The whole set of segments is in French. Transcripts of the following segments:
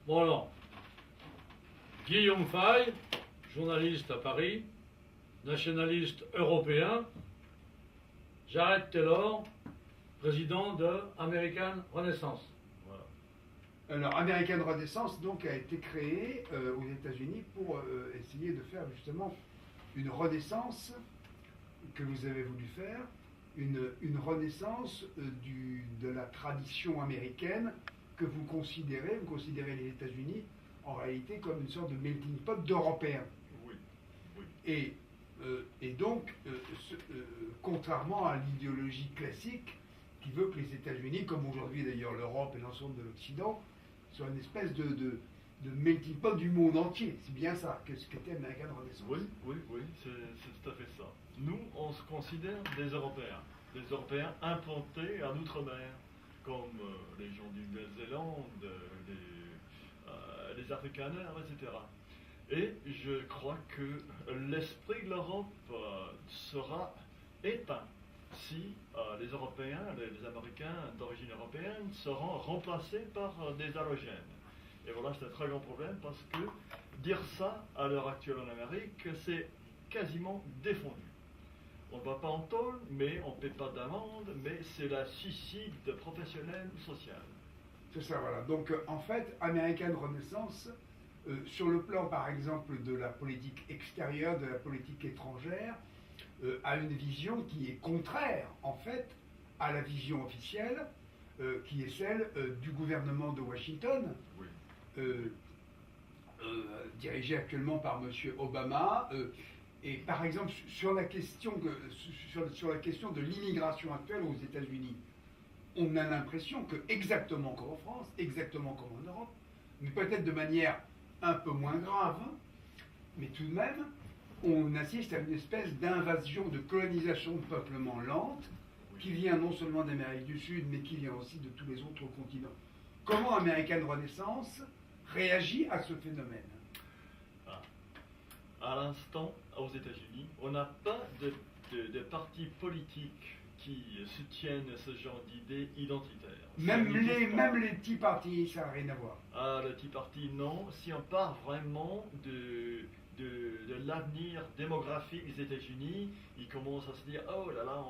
Bon alors, Guillaume Faye, journaliste à Paris, nationaliste européen, Jared Taylor, président de American Renaissance. Voilà. Alors, American Renaissance donc a été créé aux États-Unis pour essayer de faire justement une renaissance que vous avez voulu faire, une renaissance de la tradition américaine que vous considérez les États-Unis en réalité comme une sorte de melting pot d'Européens. Oui, oui. Et donc, contrairement à l'idéologie classique qui veut que les États-Unis, comme aujourd'hui d'ailleurs l'Europe et l'ensemble de l'Occident, soient une espèce de melting pot du monde entier. C'est bien ça que ce qu'était American Renaissance. Oui, c'est tout à fait ça. Nous, on se considère des Européens implantés en Outre-mer, comme les gens du Nouvelle-Zélande, les Afrikaners, etc. Et je crois que l'esprit de l'Europe sera éteint si les Européens, les Américains d'origine européenne seront remplacés par des halogènes. Et voilà, c'est un très grand problème parce que dire ça à l'heure actuelle en Amérique, c'est quasiment défendu. On ne va pas en tôle, mais on ne paie pas d'amende, mais c'est la suicide professionnelle ou sociale. C'est ça, voilà. Donc, en fait, American Renaissance, sur le plan, par exemple, de la politique extérieure, de la politique étrangère, a une vision qui est contraire, en fait, à la vision officielle, qui est celle du gouvernement de Washington, Oui. dirigé actuellement par M. Obama. Et par exemple, sur la question de l'immigration actuelle aux États-Unis, on a l'impression que, exactement comme en France, exactement comme en Europe, mais peut-être de manière un peu moins grave, mais tout de même, on assiste à une espèce d'invasion, de colonisation de peuplement lente, qui vient non seulement d'Amérique du Sud, mais qui vient aussi de tous les autres continents. Comment American Renaissance réagit à ce phénomène? À l'instant, aux États-Unis, on n'a pas de parti politique qui soutiennent ce genre d'idées identitaires. Même les petits partis, ça n'a rien à voir. Ah, le Tea Party, non. Si on parle vraiment de l'avenir démographique des États-Unis, ils commencent à se dire oh là là,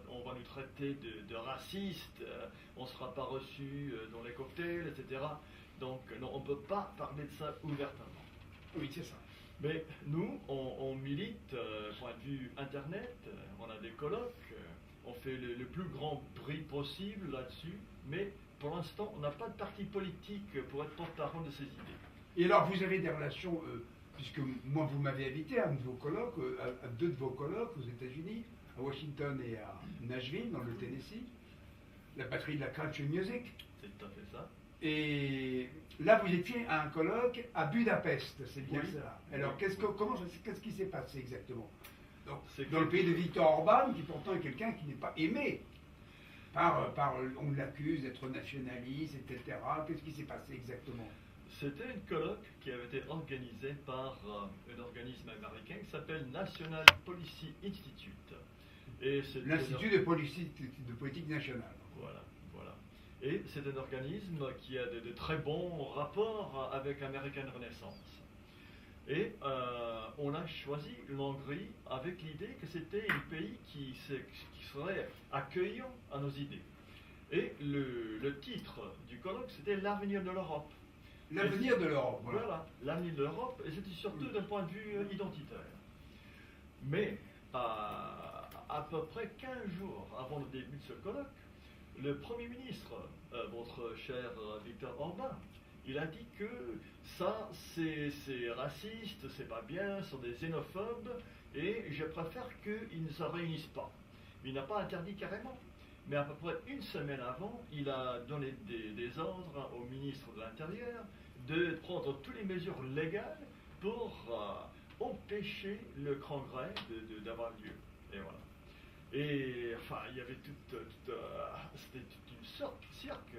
on va nous traiter de racistes, on ne sera pas reçus dans les cocktails, etc. Donc, non, on ne peut pas parler de ça ouvertement. Oui, c'est ça. Mais nous, on milite, point de vue Internet, on a des colloques, on fait le plus grand bruit possible là-dessus, mais pour l'instant, on n'a pas de parti politique pour être porte-parole de ces idées. Et alors, vous avez des relations, puisque moi, vous m'avez invité à à deux de vos colloques aux États-Unis, à Washington et à Nashville, dans le Tennessee, la patrie de la country music. C'est tout à fait ça. Et là, vous étiez à un colloque à Budapest, c'est bien Oui. ça. Alors, qu'est-ce qui s'est passé exactement? Donc, C'est dans le pays de Viktor Orban, qui pourtant est quelqu'un qui n'est pas aimé. On l'accuse d'être nationaliste, etc. Qu'est-ce qui s'est passé exactement? C'était une colloque qui avait été organisée par un organisme américain qui s'appelle National Policy Institute. L'Institut de politique nationale. Voilà. Et c'est un organisme qui a de très bons rapports avec American Renaissance. Et on a choisi l'Hongrie avec l'idée que c'était un pays qui serait accueillant à nos idées. Et le titre du colloque, c'était l'avenir de l'Europe. L'avenir de l'Europe, voilà. L'avenir de l'Europe, et c'était surtout d'un point de vue identitaire. Mais à peu près 15 jours avant le début de ce colloque, le Premier ministre, votre cher Viktor Orban, il a dit que ça, c'est raciste, c'est pas bien, ce sont des xénophobes, et je préfère qu'ils ne se réunissent pas. Il n'a pas interdit carrément, mais à peu près une semaine avant, il a donné des ordres au ministre de l'Intérieur de prendre toutes les mesures légales pour empêcher le congrès d'avoir lieu. Et voilà. Et enfin, il y avait c'était toute une sorte de cirque.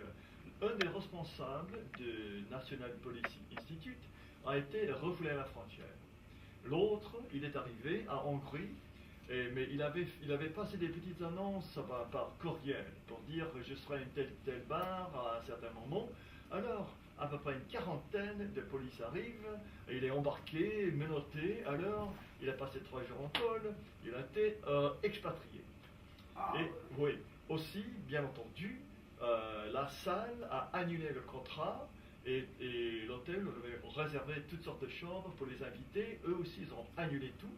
Un des responsables de National Policy Institute a été refoulé à la frontière. L'autre, il est arrivé à Hongrie, mais il avait passé des petites annonces par courriel pour dire que je serai une telle bar à un certain moment. Alors, à peu près une quarantaine de police arrivent, et il est embarqué, menotté, alors il a passé 3 jours en tôle, il a été expatrié. Ah, Et oui, aussi, bien entendu, la salle a annulé le contrat et l'hôtel avait réservé toutes sortes de chambres pour les invités. Eux aussi, ils ont annulé tout,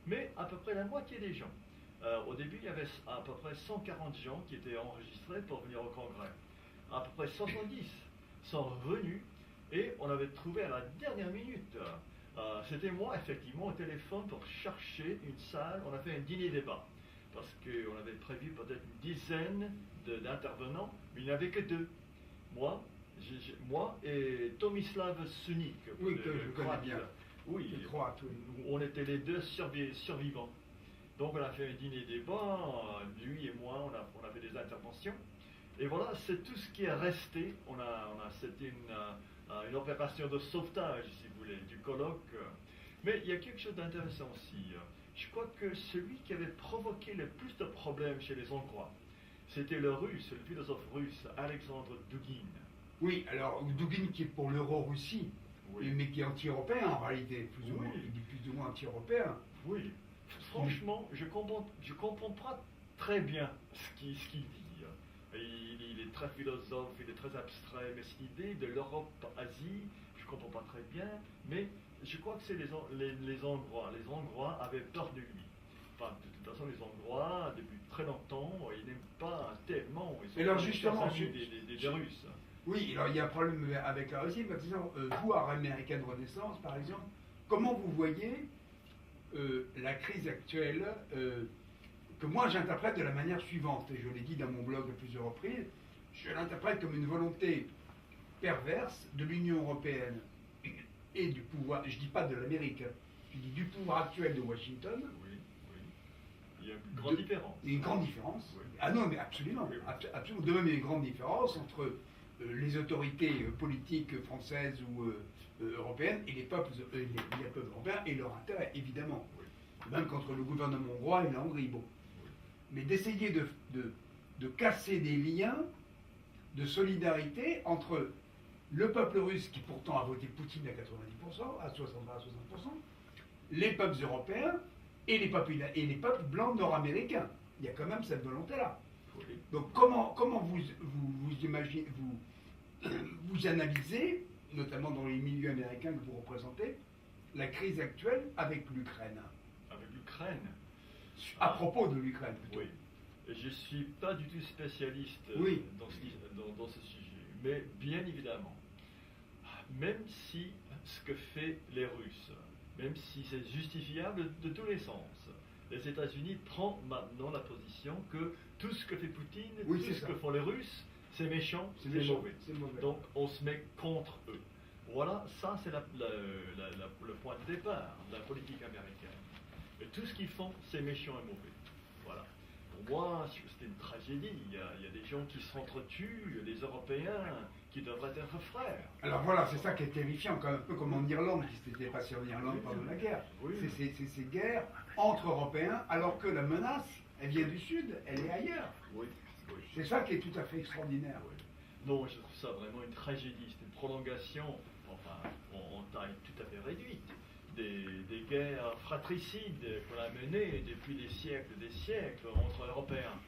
mais à peu près la moitié des gens. Au début, il y avait à peu près 140 gens qui étaient enregistrés pour venir au congrès. À peu près 70 sont revenus et on avait trouvé à la dernière minute. C'était moi, effectivement, au téléphone pour chercher une salle. On a fait un dîner-débat parce qu'on avait prévu peut-être une dizaine d'intervenants, mais il n'y avait que 2. Moi et Tomislav Sunik. oui, que je connais Croate. bien. Oui, Les Croates, oui. on était les 2 survivants. Donc on a fait un dîner-débat, lui et moi, on a fait des interventions. Et voilà, c'est tout ce qui est resté. C'était une opération de sauvetage, si vous voulez, du colloque. Mais il y a quelque chose d'intéressant aussi. Je crois que celui qui avait provoqué le plus de problèmes chez les Hongrois, c'était le philosophe russe, Alexandre Dugin. Oui, alors Dugin qui est pour l'euro-Russie, Oui. mais qui est anti-européen en réalité, plus ou Oui. moins, il est plus ou moins anti-européen. Oui, franchement, je comprends pas très bien ce qu'il dit. Il est très philosophe, il est très abstrait, mais cette idée de l'Europe-Asie, je ne comprends pas très bien, mais je crois que c'est les Hongrois. Les Hongrois avaient peur de lui. Enfin, de toute façon, les Hongrois, depuis très longtemps, ils n'aiment pas tellement. Ils sont Et alors, des justement, amis des Russes. Oui, alors il y a un problème avec la Russie. Par exemple, vous, à Américaine Renaissance, par exemple, comment vous voyez la crise actuelle que moi j'interprète de la manière suivante, et je l'ai dit dans mon blog à plusieurs reprises, je l'interprète comme une volonté perverse de l'Union européenne et du pouvoir, je ne dis pas de l'Amérique, je dis du pouvoir actuel de Washington. Oui, oui. Il y a une grande différence. Il y a une grande différence. Oui. Ah non, mais absolument. Oui. Absolument. De même, il y a une grande différence entre les autorités politiques françaises ou européennes et les peuples européens et leur intérêt, évidemment. Oui. Même contre le gouvernement hongrois et la Hongrie. Bon. Mais d'essayer de casser des liens de solidarité entre le peuple russe, qui pourtant a voté Poutine à 90%, à 60%, les peuples européens et les peuples blancs nord-américains. Il y a quand même cette volonté-là. Oui. Donc comment vous imaginez, vous analysez, notamment dans les milieux américains que vous représentez, la crise actuelle avec l'Ukraine? Avec l'Ukraine. À propos de l'Ukraine, plutôt. Oui. Et je ne suis pas du tout spécialiste Oui. dans ce sujet. Mais bien évidemment, même si ce que fait les Russes, même si c'est justifiable de tous les sens, les États-Unis prennent maintenant la position que tout ce que fait Poutine, Oui, tout c'est ce ça. que font les Russes, c'est méchant, c'est méchant, mauvais. c'est mauvais. Donc on se met contre eux. Voilà, ça c'est le point de départ de la politique américaine. Et tout ce qu'ils font, c'est méchant et mauvais. Voilà. Pour moi, c'était une tragédie. Il y a des gens qui s'entretuent, des Européens qui devraient être frères. Alors voilà, c'est ça qui est terrifiant, un peu comme en Irlande, qui s'était passé en Irlande pendant la guerre. Oui. C'est ces guerres entre Européens, alors que la menace, elle vient du Sud, elle est ailleurs. Oui. C'est ça qui est tout à fait extraordinaire. Oui. Non, je trouve ça vraiment une tragédie. C'est une prolongation, enfin, en taille tout à fait réduite, des guerres fratricides qu'on a menées depuis des siècles entre Européens.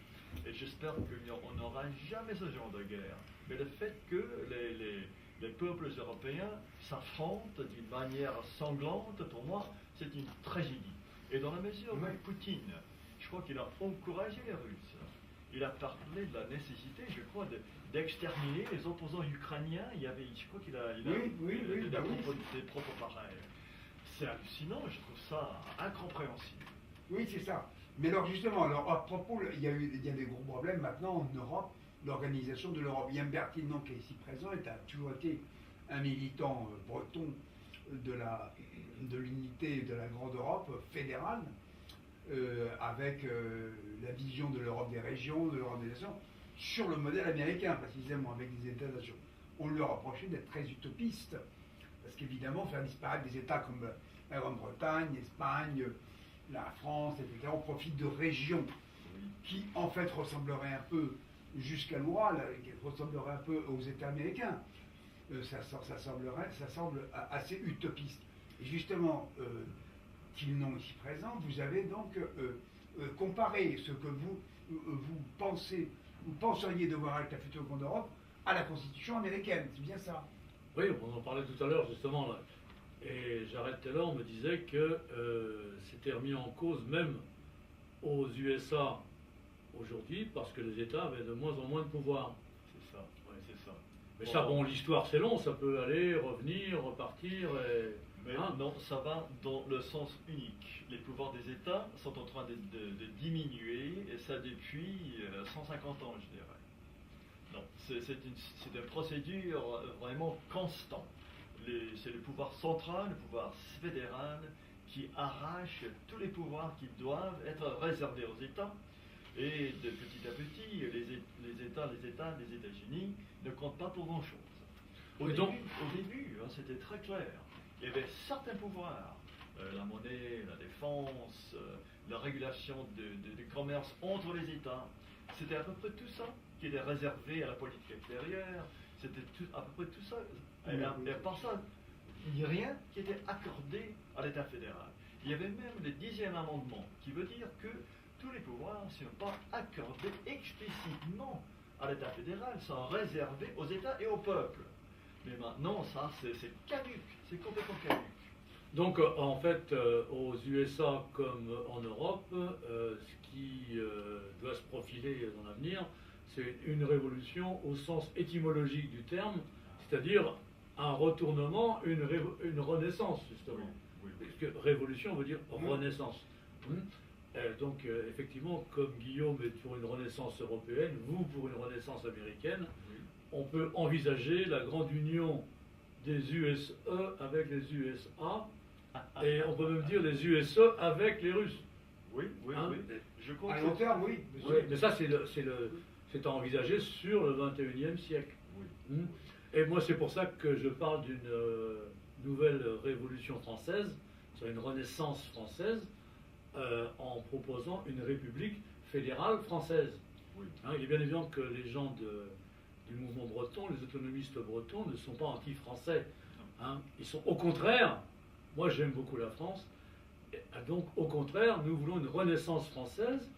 Et j'espère qu'on n'aura jamais ce genre de guerre. Mais le fait que les peuples européens s'affrontent d'une manière sanglante, pour moi, c'est une tragédie. Et dans la mesure où Poutine, je crois qu'il a encouragé les Russes, il a parlé de la nécessité, je crois, d'exterminer les opposants ukrainiens. Je crois qu'il a des propos pareils. C'est hallucinant, je trouve ça incompréhensible. Oui, c'est ça. Mais alors justement, à propos, il y a des gros problèmes maintenant en Europe, l'organisation de l'Europe. Yann Bertillon, qui est ici présent, a toujours été un militant breton de l'unité de la grande Europe fédérale, avec la vision de l'Europe des régions, de l'Europe des nations, sur le modèle américain, précisément, avec les États-nations. On lui a reproché d'être très utopiste, parce qu'évidemment, faire disparaître des États comme la Grande-Bretagne, l'Espagne, la France, etc., on profite de régions qui, en fait, ressembleraient un peu, jusqu'à l'Oural, qui ressembleraient un peu aux États américains. ça semble assez utopiste. Et justement, Tillenon ici présent, vous avez donc comparé ce que vous penseriez devoir être la future Grande Europe à la Constitution américaine, c'est bien ça? Oui, on en parlait tout à l'heure justement là. Et Jared Taylor me disait que c'était remis en cause même aux USA aujourd'hui parce que les États avaient de moins en moins de pouvoir. C'est ça, Ouais. c'est ça. Mais ça, bon, l'histoire c'est long, ça peut aller, revenir, repartir. Mais non, ça va dans le sens unique. Les pouvoirs des États sont en train de diminuer, et ça depuis 150 ans, je dirais. Non, c'est une procédure vraiment constante. C'est le pouvoir central, le pouvoir fédéral, qui arrache tous les pouvoirs qui doivent être réservés aux États. Et de petit à petit, les États-Unis ne comptent pas pour grand-chose. Au début, hein, c'était très clair. Il y avait certains pouvoirs, la monnaie, la défense, la régulation du commerce entre les États. C'était à peu près tout ça qui était réservé à la politique extérieure. C'était à peu près tout ça. Et par ça, il n'y a rien qui était accordé à l'État fédéral. Il y avait même le 10e amendement qui veut dire que tous les pouvoirs ne sont pas accordés explicitement à l'État fédéral, sont réservés aux États et au peuple. Mais maintenant, ça, c'est caduc, c'est complètement caduc. Donc, en fait, aux USA comme en Europe, ce qui doit se profiler dans l'avenir, c'est une révolution au sens étymologique du terme, c'est-à-dire un retournement, une renaissance, justement. Oui. Parce que révolution veut dire renaissance. Donc, effectivement, comme Guillaume est pour une renaissance européenne, vous pour une renaissance américaine, on peut envisager la grande union des USE avec les USA, et on peut même dire les USE avec les Russes. Oui. Je crois À que long terme, oui. Oui, mais ça, c'est à envisager sur le 21e siècle. Oui. Et moi, c'est pour ça que je parle d'une nouvelle révolution française, sur une renaissance française, en proposant une république fédérale française. Oui. Il est bien évident que les gens du mouvement breton, les autonomistes bretons, ne sont pas anti-français. Ils sont au contraire, moi j'aime beaucoup la France, et donc au contraire, nous voulons une renaissance française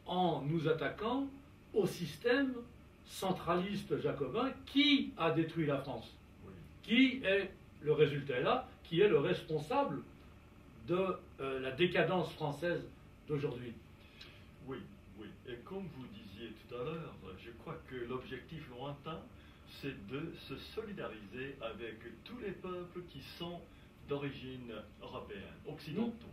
en nous attaquant au système centraliste jacobin qui a détruit la France. Oui. Qui est, le résultat est là, qui est le responsable de la décadence française d'aujourd'hui. Oui. Et comme vous disiez tout à l'heure, je crois que l'objectif lointain, c'est de se solidariser avec tous les peuples qui sont d'origine européenne, occidentaux.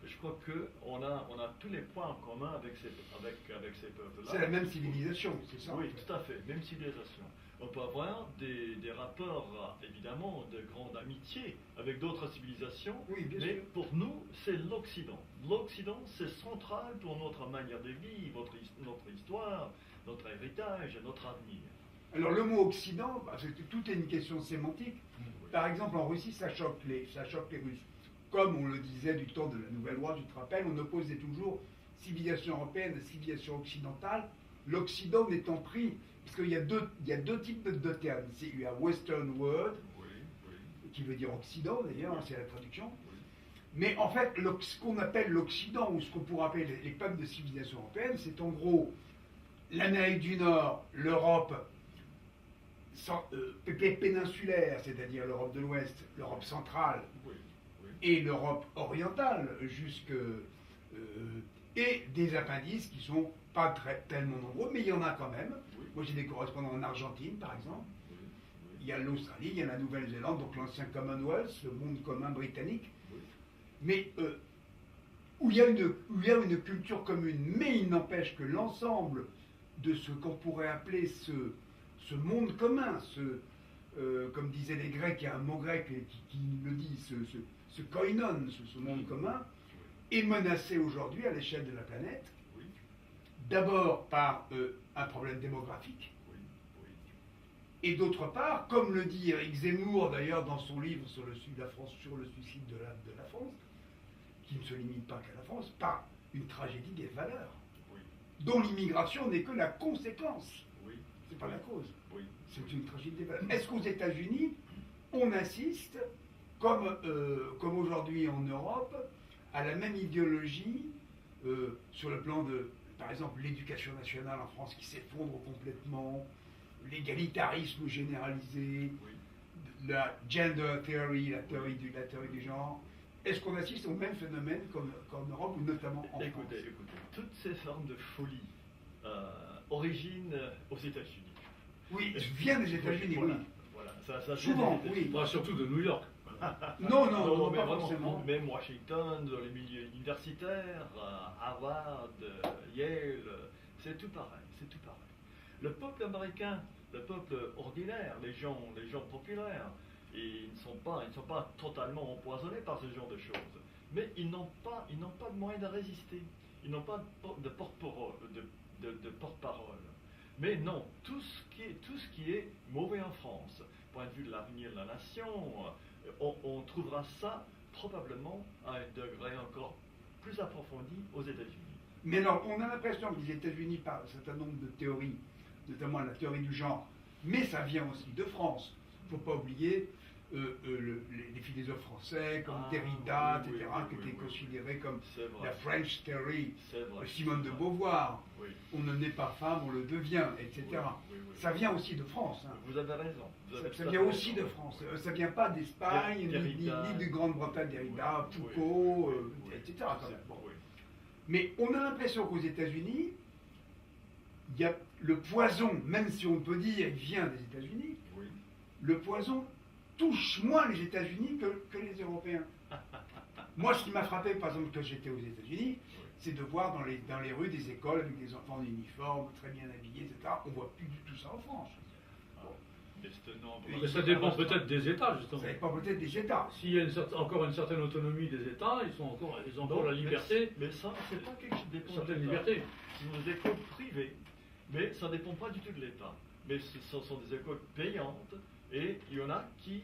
Je crois qu'on a tous les points en commun avec ces peuples-là. C'est la même civilisation, c'est ça? Oui, tout à fait, même civilisation. On peut avoir des rapports, évidemment, de grande amitié avec d'autres civilisations, Oui, bien mais sûr. pour nous, c'est l'Occident. L'Occident, c'est central pour notre manière de vivre, notre histoire, notre héritage, notre avenir. Alors le mot Occident, tout est une question sémantique. Par exemple, en Russie, ça choque les Russes. Comme on le disait du temps de la Nouvelle Loi, tu te rappelles, on opposait toujours civilisation européenne et civilisation occidentale, l'Occident n'étant pris, parce qu'il y a deux types de termes. Il y a Western World, qui veut dire Occident d'ailleurs, c'est la traduction. Mais en fait, ce qu'on appelle l'Occident, ou ce qu'on pourrait appeler les peuples de civilisation européenne, c'est en gros l'Amérique du Nord, l'Europe péninsulaire, c'est-à-dire l'Europe de l'Ouest, l'Europe centrale, et l'Europe orientale, et des appendices qui sont pas tellement nombreux, mais il y en a quand même. Moi j'ai des correspondants en Argentine par exemple. Il y a l'Australie, il y a la Nouvelle-Zélande, donc l'ancien Commonwealth, le monde commun britannique. Mais où il y a une culture commune, mais il n'empêche que l'ensemble de ce qu'on pourrait appeler ce monde commun, comme disaient les Grecs, il y a un mot grec qui le dit, ce koinon, ce monde commun, est menacé aujourd'hui à l'échelle de la planète. D'abord par un problème démographique, et d'autre part, comme le dit Éric Zemmour d'ailleurs dans son livre sur le suicide de la France, qui ne se limite pas qu'à la France, par une tragédie des valeurs, dont l'immigration n'est que la conséquence, c'est pas la cause. C'est une tragédie des valeurs. Est-ce qu'aux États-Unis, on assiste, comme aujourd'hui en Europe, à la même idéologie sur le plan de, par exemple, l'éducation nationale en France qui s'effondre complètement, l'égalitarisme généralisé, Oui. la gender theory, la théorie du genre? Est-ce qu'on assiste au même phénomène qu'en Europe ou notamment en France? Écoutez, toutes ces formes de folie originent aux États-Unis. Oui, vient des États-Unis, Voilà, oui. voilà. Ça Souvent, vient des États-Unis. oui. Bah, surtout de New York. Non, mais pas vraiment, forcément. même Washington, dans les milieux universitaires, Harvard, Yale, c'est tout pareil, c'est tout pareil. Le peuple américain, le peuple ordinaire, les gens populaires, ils ne sont pas totalement empoisonnés par ce genre de choses. Mais ils n'ont pas de moyen de résister. Ils n'ont pas de porte-parole. Mais non, tout ce qui est mauvais en France, point de vue de l'avenir de la nation, on trouvera ça probablement à un degré encore plus approfondi aux États-Unis. Mais alors, on a l'impression que les États-Unis, par un certain nombre de théories, notamment la théorie du genre, mais ça vient aussi de France. Il ne faut pas oublier les philosophes français comme Derrida, oui, etc., oui, qui oui, étaient oui, considérés comme C'est vrai. la French Theory, C'est vrai. Simone de C'est vrai. Beauvoir, Oui. on ne naît pas femme, on le devient, etc. Oui, oui, oui. Ça vient aussi de France. Hein. Vous avez raison. Vous avez Ça tout à vient fait aussi raison. de France. Ça vient pas d'Espagne, ni Derrida. de Grande-Bretagne, Derrida, Oui, Foucault, oui, etc. oui, quand même. Bon. oui. Mais on a l'impression qu'aux États-Unis, il y a le poison, même si on peut dire il vient des États-Unis, Oui. le poison touche moins les États-Unis que les Européens. Moi, ce qui m'a frappé, par exemple, quand j'étais aux États-Unis, c'est de voir dans les rues des écoles avec des enfants en uniforme, très bien habillés, etc. On voit plus du tout ça en France. Mais c'est un nombre- Mais ça dépend peut-être des États, justement. Ça dépend peut-être des États. S'il y a encore une certaine autonomie des États, ils ont encore la liberté, Mais ça, c'est pas quelque chose qui dépend de certaine l'État. liberté. Ce sont des écoles privées, mais ça ne dépend pas du tout de l'État. Mais ce sont des écoles payantes, et il y en a qui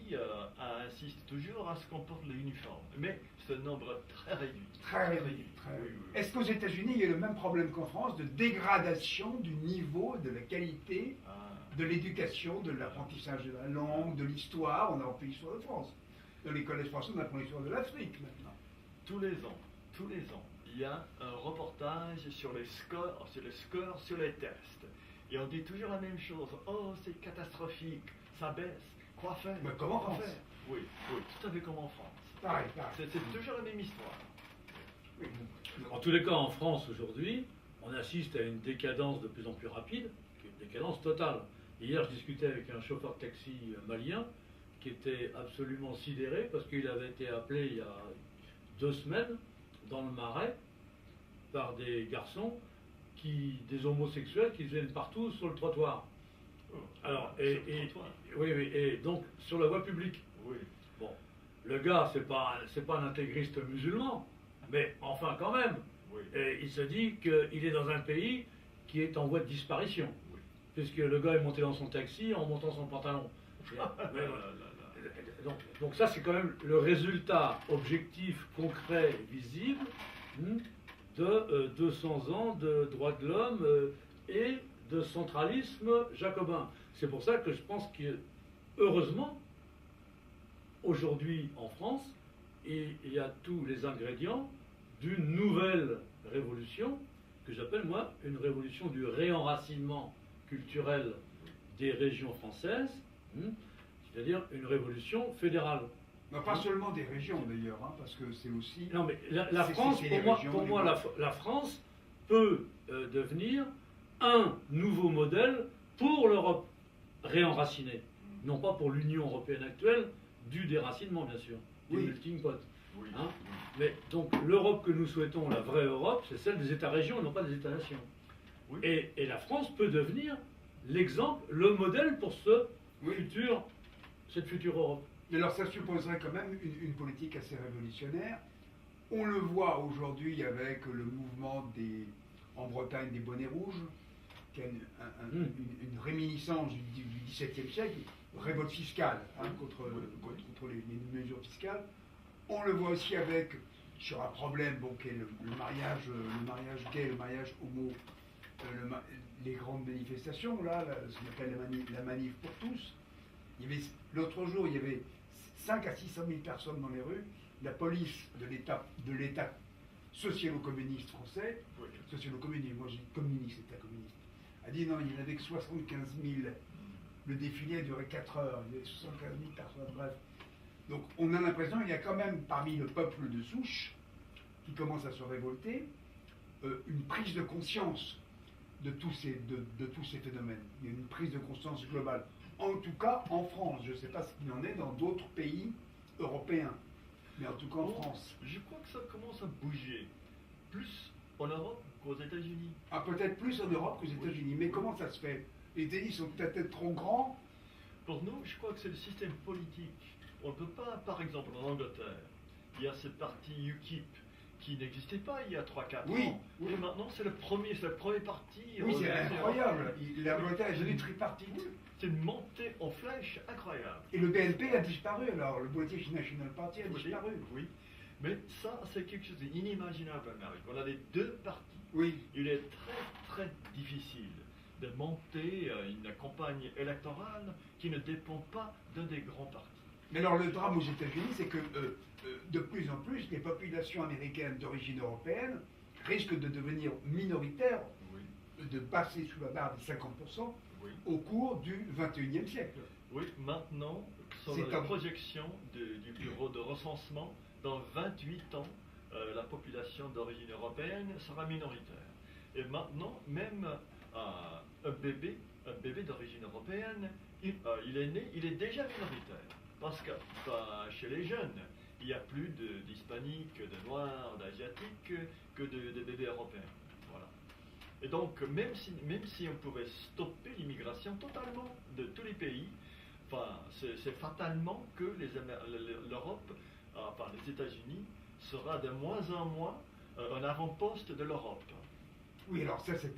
insistent toujours à ce qu'on porte l'uniforme. Mais c'est un nombre très réduit. Très réduit. Oui, oui, oui. Est-ce qu'aux États-Unis, il y a le même problème qu'en France de dégradation du niveau, de la qualité Ah, de l'éducation, de l'apprentissage de la langue, de l'histoire? On a appris l'histoire de France. Dans les collèges français, on apprend l'histoire de l'Afrique maintenant. tous les ans, il y a un reportage sur les scores, sur les tests. Et on dit toujours la même chose. Oh, c'est catastrophique, ça baisse. Quoi faire? Mais comme en Quoi France. faire? Oui, tout à fait comme en France. Pareil. C'est toujours la même histoire. Oui. En tous les cas, en France aujourd'hui, on assiste à une décadence de plus en plus rapide, qui est une décadence totale. Hier, je discutais avec un chauffeur de taxi malien qui était absolument sidéré parce qu'il avait été appelé il y a 2 semaines dans le Marais par des garçons, des homosexuels qui viennent partout sur le trottoir. Alors, Sur le trottoir. et donc sur la voie publique. Oui. Bon, le gars, c'est pas un intégriste musulman, mais enfin quand même. Oui. Et il se dit qu'il est dans un pays qui est en voie de disparition, Oui. puisque le gars est monté dans son taxi en montant son pantalon. Mais, donc ça, c'est quand même le résultat objectif, concret, visible de 200 ans de droits de l'homme et de centralisme jacobin. C'est pour ça que je pense que, heureusement, aujourd'hui en France, il y a tous les ingrédients d'une nouvelle révolution, que j'appelle moi une révolution du réenracinement culturel des régions françaises, c'est-à-dire une révolution fédérale. Non, pas seulement des régions d'ailleurs, hein, parce que c'est aussi... Non, mais la France, c'est les régions, pour les moi blocs. la France peut devenir un nouveau modèle pour l'Europe réenracinée. Non pas pour l'Union européenne actuelle, du déracinement bien sûr, du Oui. melting pot. Oui. Hein. Mais donc l'Europe que nous souhaitons, la vraie Europe, c'est celle des États-régions et non pas des États-nations. Oui. Et la France peut devenir l'exemple, le modèle pour cette future Europe. Mais alors ça supposerait quand même une politique assez révolutionnaire. On le voit aujourd'hui avec le mouvement en Bretagne des bonnets rouges, qui a une réminiscence du XVIIe siècle, révolte fiscale contre les mesures fiscales. On le voit aussi avec, sur un problème qui est le mariage gay, le mariage homo, les grandes manifestations, là, ce qu'on appelle la manif pour tous. L'autre jour, il y avait 5 à 600 000 personnes dans les rues. La police de l'État socialo-communiste français, Oui. socialo-communiste, moi j'ai dit communiste, État communiste, a dit non, il n'y en avait que 75 000. Le défilé a duré 4 heures, il y avait 75 000 personnes, bref. Donc on a l'impression qu'il y a quand même parmi le peuple de souche qui commence à se révolter, une prise de conscience de tous ces phénomènes. Il y a une prise de conscience globale. En tout cas en France, je ne sais pas ce qu'il en est dans d'autres pays européens, mais en tout cas en France. Je crois que ça commence à bouger, plus en Europe qu'aux États-Unis. Ah, peut-être plus en Europe qu'aux États-Unis, mais comment ça se fait? Les États-Unis sont peut-être trop grands. Pour nous, je crois que c'est le système politique. On ne peut pas, par exemple, en Angleterre, il y a ce parti UKIP qui n'existait pas il y a 3-4 Oui, ans. oui. Et maintenant, c'est le premier parti. Oui, c'est incroyable. L'Angleterre est devenue tripartite. C'est une montée en flèche incroyable. Et le BNP a disparu, alors le British National Party a disparu. Oui, mais ça, c'est quelque chose d'inimaginable en Amérique. On a les deux partis. Oui, Il est très difficile de monter une campagne électorale qui ne dépend pas d'un des grands partis. mais alors le drame aux États-Unis, c'est que de plus en plus, les populations américaines d'origine européenne risquent de devenir minoritaires, Oui, de passer sous la barre des 50% oui. au cours du XXIe siècle. Oui, maintenant, sur C'est la un- projection du bureau de recensement, dans 28 ans, la population d'origine européenne sera minoritaire. Et maintenant, même un bébé d'origine européenne, il est né, il est déjà minoritaire. Parce que chez les jeunes, il y a plus d'hispaniques, de noirs, d'asiatiques que de bébés européens. Voilà. Et donc, même si on pouvait stopper l'immigration totalement de tous les pays, enfin, c'est fatalement que l'Europe, enfin les États-Unis, sera de moins en moins un avant-poste de l'Europe. Oui, alors ça c'est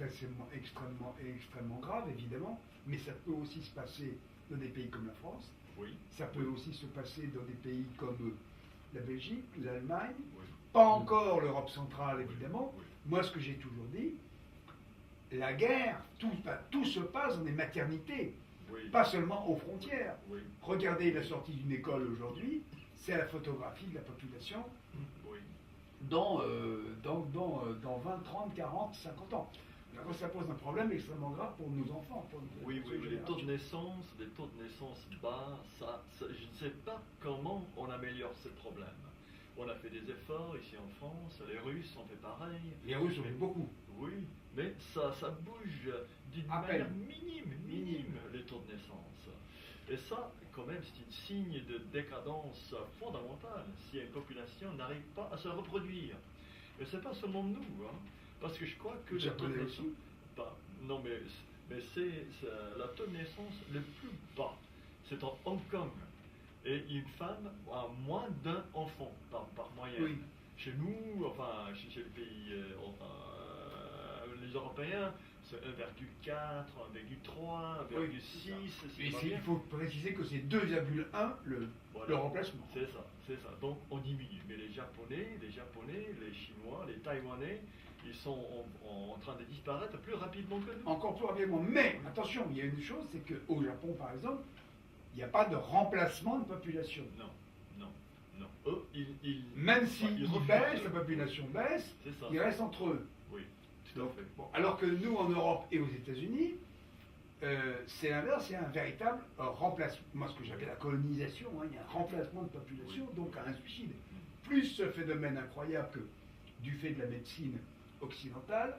extrêmement grave, évidemment, mais ça peut aussi se passer dans des pays comme la France, Oui, ça peut aussi se passer dans des pays comme la Belgique, l'Allemagne, oui. pas encore l'Europe centrale, évidemment. Oui, Moi, ce que j'ai toujours dit, la guerre, tout se passe dans des maternités, oui. pas seulement aux frontières. Oui, Regardez la sortie d'une école aujourd'hui, c'est la photographie de la population oui. dans 20, 30, 40, 50 ans. Alors, ça pose un problème extrêmement grave pour nos enfants. Pour Oui, pour oui, ces les taux de générations. naissance bas, je ne sais pas comment on améliore ce problème. On a fait des efforts ici en France, les Russes ont fait pareil. Les Russes ont Mais- fait beaucoup. Oui, mais ça bouge d'une À manière peine. minime, les taux de naissance. Et ça, quand même, c'est un signe de décadence fondamentale si une population n'arrive pas à se reproduire. Et c'est pas seulement nous, hein, parce que je crois que Les le taux de Japonais naissance... aussi. Non, mais c'est la taux de naissance le plus bas. C'est en Hong Kong. Et une femme a moins d'un enfant par moyenne. Oui. Chez nous, enfin, chez les pays, les Européens, c'est 1,4, 1,3, 1,6. Et pas il bien. faut préciser que c'est 2,1 Voilà. le remplacement. C'est ça. Donc on diminue. Mais les Japonais, les Chinois, les Taïwanais, ils sont en train de disparaître plus rapidement que nous. Encore plus rapidement. Mais attention, il y a une chose, c'est qu'au Japon, par exemple, il n'y a pas de remplacement de population. Non. Eux, Même si ils ils refusent. baissent, la population baisse, C'est ça. ils restent entre eux. Oui, tout à Donc, fait. bon, alors que nous, en Europe et aux États-Unis, c'est l'inverse, il y a un véritable remplacement. Moi, ce que j'appelle la colonisation, hein, il y a un remplacement de population, Oui. donc un suicide. Plus ce phénomène incroyable que, du fait de la médecine occidentale,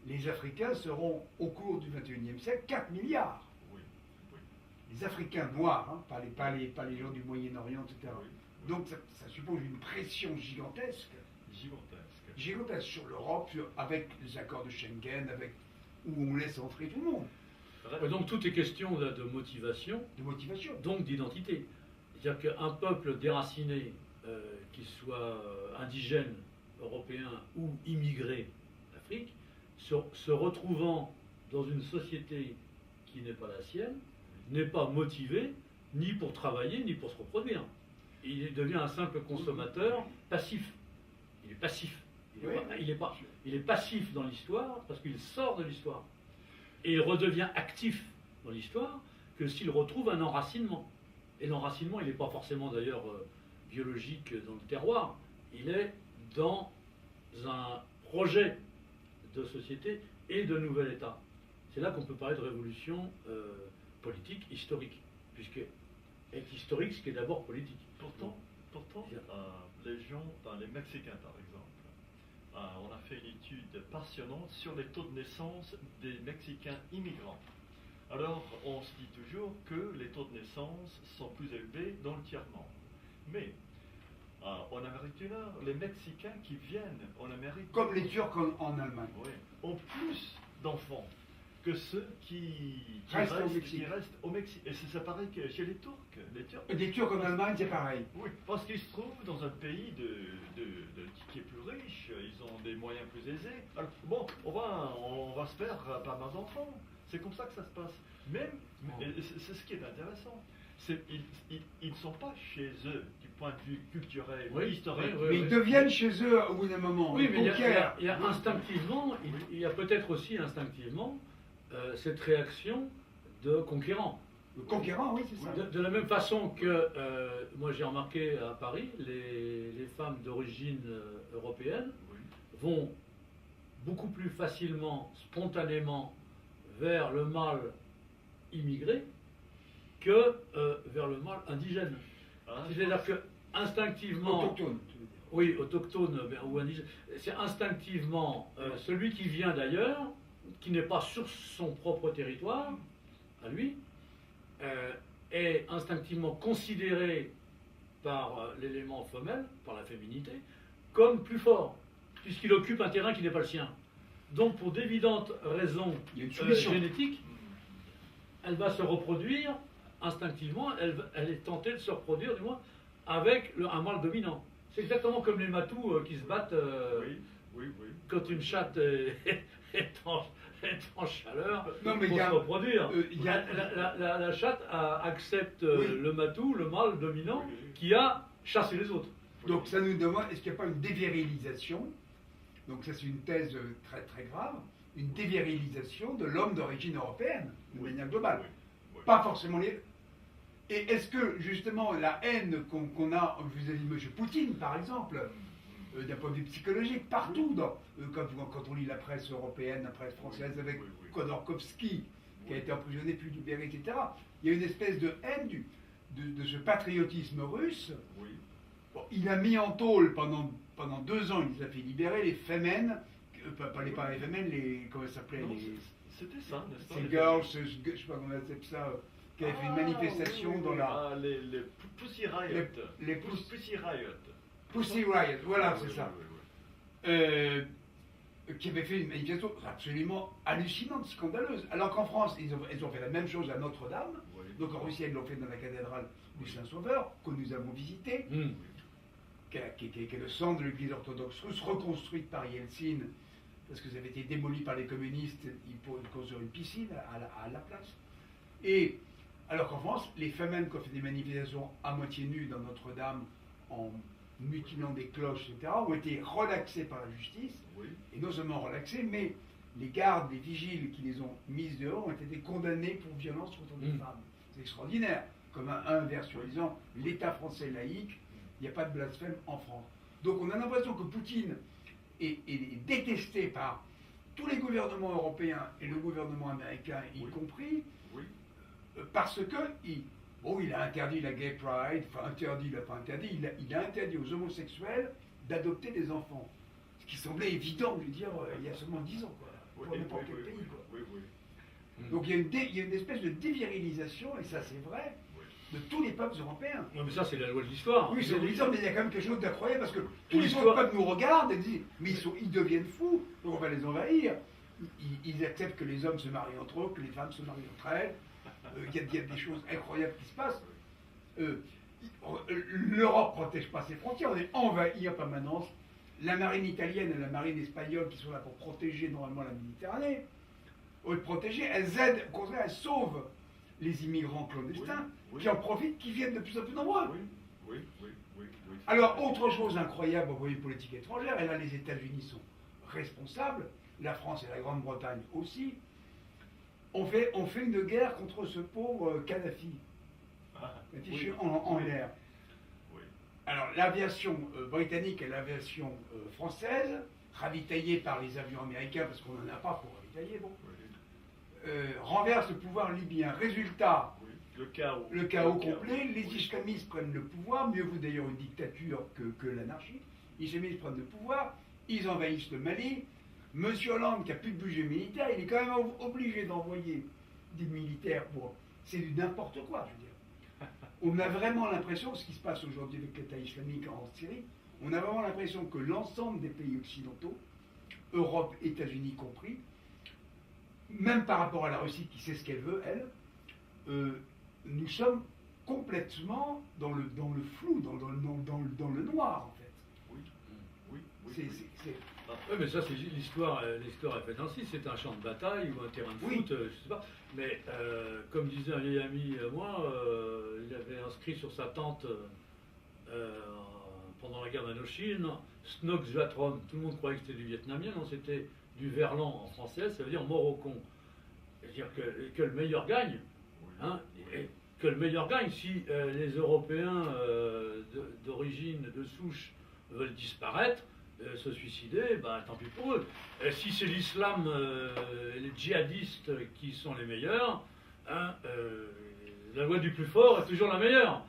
les Africains seront, au cours du XXIe siècle, 4 milliards. Oui. Les Africains noirs, hein, pas les gens du Moyen-Orient, etc. Oui. Donc ça suppose une pression gigantesque Gigantesque. sur l'Europe, avec les accords de Schengen, où on laisse entrer tout le monde, Donc tout est question de motivation, de motivation. donc d'identité. C'est-à-dire qu'un peuple déraciné, qu'il soit indigène, européen ou immigré d'Afrique, se retrouvant dans une société qui n'est pas la sienne, n'est pas motivé ni pour travailler ni pour se reproduire. Il devient un simple consommateur passif. Il est passif. Il est passif dans l'histoire parce qu'il sort de l'histoire. Et il redevient actif dans l'histoire que s'il retrouve un enracinement. Et l'enracinement, il n'est pas forcément d'ailleurs biologique dans le terroir, il est dans un projet de société et de nouvel État. C'est là qu'on peut parler de révolution politique, historique, puisque être historique, ce qui est d'abord politique. Pourtant, les gens, les Mexicains par exemple, on a fait une étude passionnante sur les taux de naissance des Mexicains immigrants. Alors, on se dit toujours que les taux de naissance sont plus élevés dans le tiers-monde. Mais, en Amérique du Nord, les Mexicains qui viennent en Amérique... Comme les Turcs en Allemagne. Oui, ont plus d'enfants que ceux qui restent au Mexique. Et c'est pareil que chez les Turcs. Les Turcs en Allemagne, c'est pareil. Oui, parce qu'ils se trouvent dans un pays qui est plus riche, ils ont des moyens plus aisés. Alors, bon, on va se faire pas mal d'enfants. C'est comme ça que ça se passe. Même, c'est ce qui est intéressant. Ils ne sont pas chez eux du point de vue culturel, historique. Mais ils deviennent chez eux au bout d'un moment. Oui, mais il y a instinctivement, il y a peut-être aussi instinctivement cette réaction de conquérant. Le conquérant, oui, c'est ça. De la même façon que, moi j'ai remarqué à Paris, les femmes d'origine européenne vont beaucoup plus facilement, spontanément, vers le mâle immigré que vers le mâle indigène. C'est-à-dire que instinctivement... Autochtone. Oui, autochtone ou indigène. C'est instinctivement celui qui vient d'ailleurs, qui n'est pas sur son propre territoire, à lui, est instinctivement considéré par l'élément femelle, par la féminité, comme plus fort, puisqu'il occupe un terrain qui n'est pas le sien. Donc, pour d'évidentes raisons génétiques, elle va se reproduire instinctivement, elle est tentée de se reproduire, du moins, avec un mâle dominant. C'est exactement comme les matous qui se battent quand une chatte est en chaleur pour se reproduire. La chatte accepte le matou, le mâle dominant, qui a chassé les autres. Donc ça nous demande, est-ce qu'il n'y a pas une dévirilisation? Donc ça c'est une thèse très très grave, une dévirilisation de l'homme d'origine européenne, de manière globale. Pas forcément les... Et est-ce que justement la haine qu'on a vis-à-vis de M. Poutine, par exemple, d'un point de vue psychologique, partout, quand on lit la presse européenne, la presse française, avec Khodorkovsky, qui a été emprisonné puis libéré, etc., il y a une espèce de haine de ce patriotisme russe. Bon, il a mis en tôle pendant 2 ans, il les a fait libérer, les Femen, pas les Femen, comment ça s'appelait, c'était ça, n'est-ce pas? Ces girls, je ne sais pas comment on appelle ça, qui avaient fait une manifestation dans la... les Pussy Riot. Les Pussy Riot. Pussy Riot, voilà, c'est ça. Qui avait fait une manifestation absolument hallucinante, scandaleuse. Alors qu'en France, ils ont fait la même chose à Notre-Dame. Donc en Russie, ils l'ont fait dans la cathédrale du Saint-Sauveur, que nous avons visitée, qui est le centre de l'église orthodoxe russe, reconstruite par Yeltsin, parce que ça avait été démoli par les communistes, pour construire une piscine à la place. Et alors qu'en France, les femmes qui ont fait des manifestations à moitié nues dans Notre-Dame, en mutilant des cloches, etc., ont été relaxées par la justice, et non seulement relaxées, mais les gardes, les vigiles qui les ont mises dehors ont été condamnés pour violence contre des femmes. C'est extraordinaire, comme un vers sur disant l'État français laïque, il n'y a pas de blasphème en France. Donc on a l'impression que Poutine est détesté par tous les gouvernements européens et le gouvernement américain y compris, parce que il a interdit la gay pride, il a interdit aux homosexuels d'adopter des enfants. Ce qui semblait évident, je veux dire, il y a seulement 10 ans, pour n'importe quel pays. Donc il y a une espèce de dévirilisation, et ça c'est vrai, de tous les peuples européens. Non, mais ça c'est la loi de l'histoire. Oui, c'est l'histoire, mais il y a quand même quelque chose d'incroyable, parce que tous les autres peuples nous regardent et disent, mais ils deviennent fous, donc on va les envahir. Ils acceptent que les hommes se marient entre eux, que les femmes se marient entre elles. Il y a des choses incroyables qui se passent. L'Europe ne protège pas ses frontières, on est envahi en permanence. La marine italienne et la marine espagnole qui sont là pour protéger normalement la Méditerranée, au lieu de protéger, elles aident, au contraire, elles sauvent les immigrants clandestins qui en profitent, qui viennent de plus en plus nombreux. Oui, oui, oui, oui. Alors, autre chose incroyable au point de vue politique étrangère, et là les États-Unis sont responsables, la France et la Grande-Bretagne aussi, on fait une guerre contre ce pauvre Kadhafi, Ah, attaché oui, en oui, l'air. oui. Alors, l'aviation britannique et l'aviation française, ravitaillée par les avions américains, parce qu'on n'en a pas pour ravitailler, bon, Oui, renverse le pouvoir libyen. Résultat, oui. Le chaos. le chaos complet, les islamistes prennent le pouvoir, mieux vaut d'ailleurs une dictature que l'anarchie. Les islamistes prennent le pouvoir, ils envahissent le Mali. Monsieur Hollande, qui n'a plus de budget militaire, il est quand même obligé d'envoyer des militaires pour... C'est du n'importe quoi, je veux dire. On a vraiment l'impression, ce qui se passe aujourd'hui avec l'État islamique en Syrie, on a vraiment l'impression que l'ensemble des pays occidentaux, Europe, États-Unis compris, même par rapport à la Russie qui sait ce qu'elle veut, elle, nous sommes complètement dans le flou, dans le noir en fait. Oui, oui, oui. C'est- Oui, mais ça, c'est l'histoire est faite ainsi. C'est un champ de bataille ou un terrain de Oui. foot, je sais pas. Mais comme disait un vieil ami à moi, il avait inscrit sur sa tente pendant la guerre d'Indochine, Snox Vatron. Tout le monde croyait que c'était du vietnamien, non, c'était du verlan en français, ça veut dire mort au con. C'est-à-dire que le meilleur gagne. Hein, et que le meilleur gagne. Si les Européens d'origine, de souche, veulent disparaître, se suicider, bah, tant pis pour eux. Si c'est l'islam, les djihadistes qui sont les meilleurs, hein, la loi du plus fort est toujours la meilleure.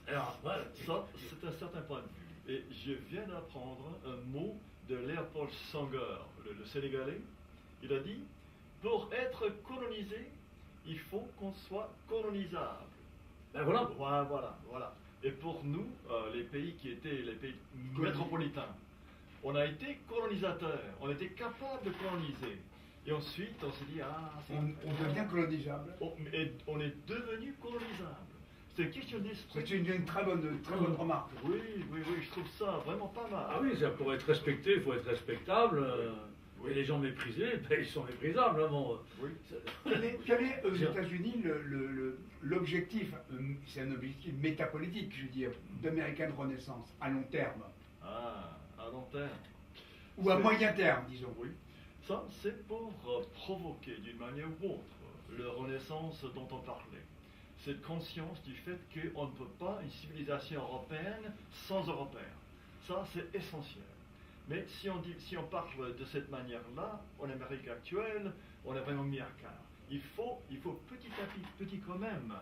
Alors, voilà. Ça, c'est un certain point de vue. Et je viens d'apprendre un mot de Léopold Senghor, le Sénégalais. Il a dit, pour être colonisé, il faut qu'on soit colonisable. Ben voilà. Voilà. Et pour nous, les pays qui étaient les pays métropolitains, on a été colonisateurs, on était capable de coloniser. Et ensuite, on s'est dit, on devient colonisable. on est devenu colonisable. C'est une question d'esprit. C'est une très bonne remarque. Oui, je trouve ça vraiment pas mal. Ah oui, ça, pour être respecté, il faut être respectable. Oui. Et les gens méprisés, ben, ils sont méprisables. Hein, bon. Oui. Quel est aux États-Unis l'objectif, c'est un objectif métapolitique, je veux dire, d'American Renaissance, à long terme, À long terme. ou à moyen terme, disons. Oui. Ça, c'est pour provoquer d'une manière ou autre la renaissance dont on parlait. Cette conscience du fait qu'on ne peut pas une civilisation européenne sans Européens. Ça, c'est essentiel. Mais si on parle de cette manière-là, en Amérique actuelle, on est vraiment mis à quart. Il faut petit quand même,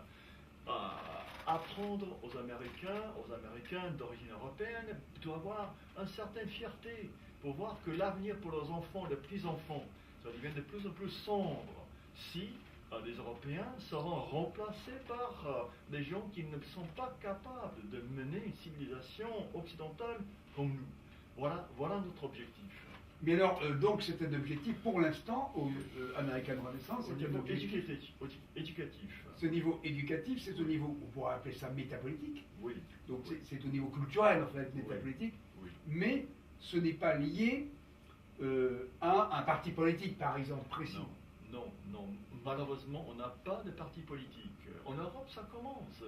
apprendre aux Américains d'origine européenne, d'avoir une certaine fierté pour voir que l'avenir pour leurs enfants, les petits-enfants, ça devient de plus en plus sombre si les Européens seront remplacés par des gens qui ne sont pas capables de mener une civilisation occidentale comme nous. Voilà notre objectif. Mais alors, donc c'est un objectif pour l'instant, au American Renaissance, Au c'est un niveau objectif. éducatif. Ce niveau éducatif, c'est au niveau, on pourrait appeler ça métapolitique, Oui. donc c'est au niveau culturel en fait, métapolitique, Oui. mais ce n'est pas lié à un parti politique par exemple précis. Non. Malheureusement, on n'a pas de parti politique. En Europe, ça commence.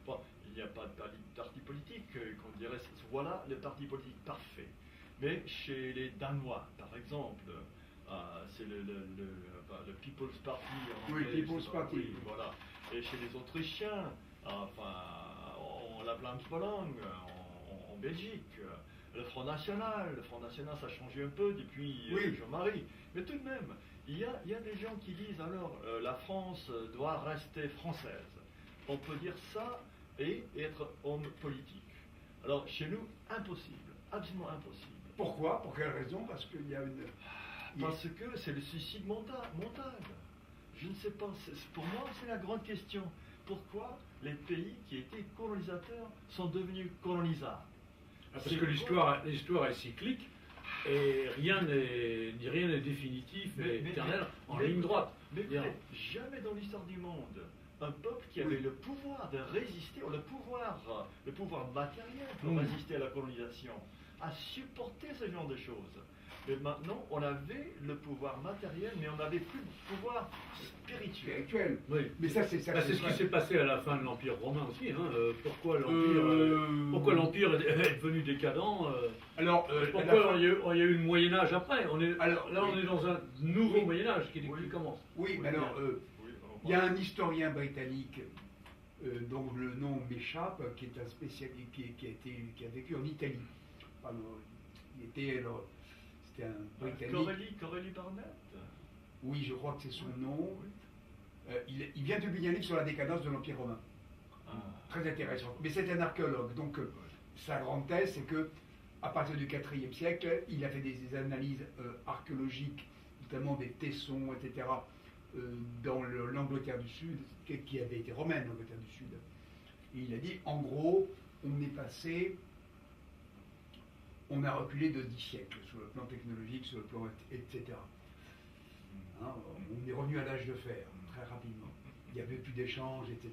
Bon, il n'y a pas de parti politique, qu'on dirait, voilà le parti politique parfait. Mais chez les Danois, par exemple, c'est le People's Party en Oui, anglais, People's Party. Oui, voilà. Et chez les Autrichiens, on l'appelle Pologne, en Belgique, le Front National, ça a changé un peu depuis Jean-Marie. Mais tout de même, il y a des gens qui disent alors la France doit rester française. On peut dire ça et être homme politique. Alors chez nous, impossible, absolument impossible. Pourquoi? Pour quelle raison? Parce qu'il y a une... Parce que c'est le suicide mental. Je ne sais pas, pour moi c'est la grande question. Pourquoi les pays qui étaient colonisateurs sont devenus colonisables? Parce que l'histoire est cyclique et rien n'est définitif et éternel en ligne droite. Mais jamais dans l'histoire du monde, un peuple qui avait le pouvoir de résister, le pouvoir matériel pour résister à la colonisation, à supporter ce genre de choses. Mais maintenant, on avait le pouvoir matériel, mais on n'avait plus le pouvoir spirituel. Spirituel. Oui. Mais ça, c'est ça. Bah, c'est ce qui s'est passé à la fin de l'Empire romain aussi. Hein. Pourquoi Euh, l'Empire est devenu décadent Alors, pourquoi il y a eu le Moyen-Âge après Alors, là, on oui. est dans un nouveau Moyen-Âge qui commence. Oui, Oui, alors, Oui, il y a un historien britannique dont le nom m'échappe, qui est un spécialiste, qui a vécu en Italie. Enfin, c'était un Britannique. Corélie Barnett. Oui, je crois que c'est son nom. Oui. Il vient de publier un livre sur la décadence de l'Empire romain. Ah. Très intéressant. Mais c'est un archéologue. Donc, sa grande thèse, c'est que à partir du IVe siècle, il a fait des analyses archéologiques, notamment des tessons, etc., dans l'Angleterre du Sud, qui avait été romaine, l'Angleterre du Sud. Et il a dit, en gros, on a reculé de 10 siècles sur le plan technologique, sur le plan, etc. Hein, on est revenu à l'âge de fer, très rapidement. Il n'y avait plus d'échanges, etc.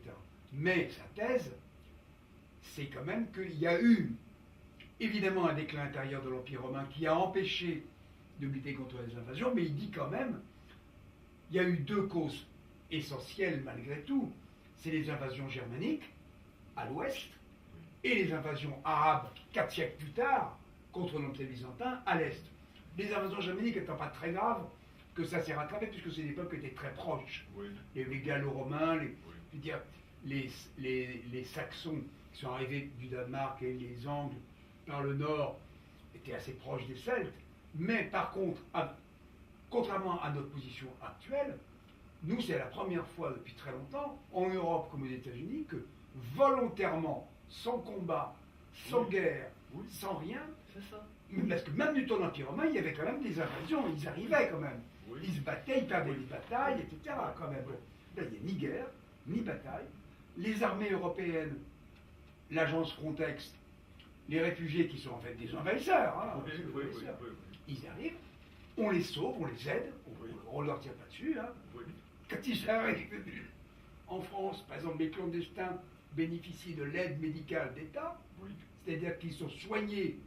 Mais sa thèse, c'est quand même qu'il y a eu, évidemment, un déclin intérieur de l'Empire romain qui a empêché de lutter contre les invasions, mais il dit quand même, il y a eu deux causes essentielles malgré tout. C'est les invasions germaniques, à l'ouest, et les invasions arabes, 4 siècles plus tard, contre l'Empire byzantin, à l'est. Les invasions germaniques n'étant pas très graves, que ça s'est rattrapé, puisque c'est des peuples qui étaient très proches. Oui. Les Gallo-Romains, Oui. je veux dire, les Saxons qui sont arrivés du Danemark et les Angles par le nord étaient assez proches des Celtes. Mais par contre, contrairement à notre position actuelle, nous, c'est la première fois depuis très longtemps, en Europe comme aux États-Unis, que volontairement, sans combat, sans guerre, sans rien, C'est ça. parce que même du temps de l'Empire romain, il y avait quand même des invasions, ils arrivaient quand même. Oui. Ils se battaient, ils perdaient des batailles, etc. quand même. Bon. Là, il n'y a ni guerre, ni bataille. Les armées européennes, l'agence Frontex, les réfugiés qui sont en fait des envahisseurs, hein, Oui, c'est des oui, envahisseurs. oui. Ils arrivent, on les sauve, on les aide, on ne leur tire pas dessus. Hein. Oui. Quand ils arrivent en France, par exemple, les clandestins bénéficient de l'aide médicale d'État, Oui. c'est-à-dire qu'ils sont soignés,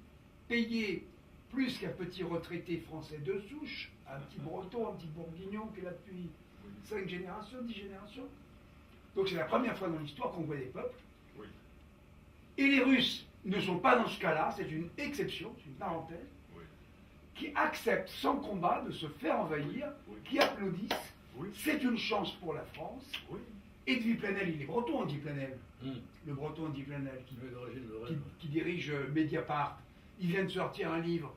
payés plus qu'un petit retraité français de souche, un petit breton, un petit bourguignon qui est là depuis 5 générations, 10 générations. Donc c'est la première fois dans l'histoire qu'on voit des peuples. Oui. Et les Russes ne sont pas dans ce cas-là, c'est une exception, c'est une parenthèse, Oui. qui acceptent sans combat de se faire envahir, Oui. qui applaudissent. Oui. C'est une chance pour la France. Oui. Edwy Planel, il est breton, Edwy Planel. Hum. Le breton Edwy Planel, D'origine lorraine. qui dirige Mediapart. Il vient de sortir un livre,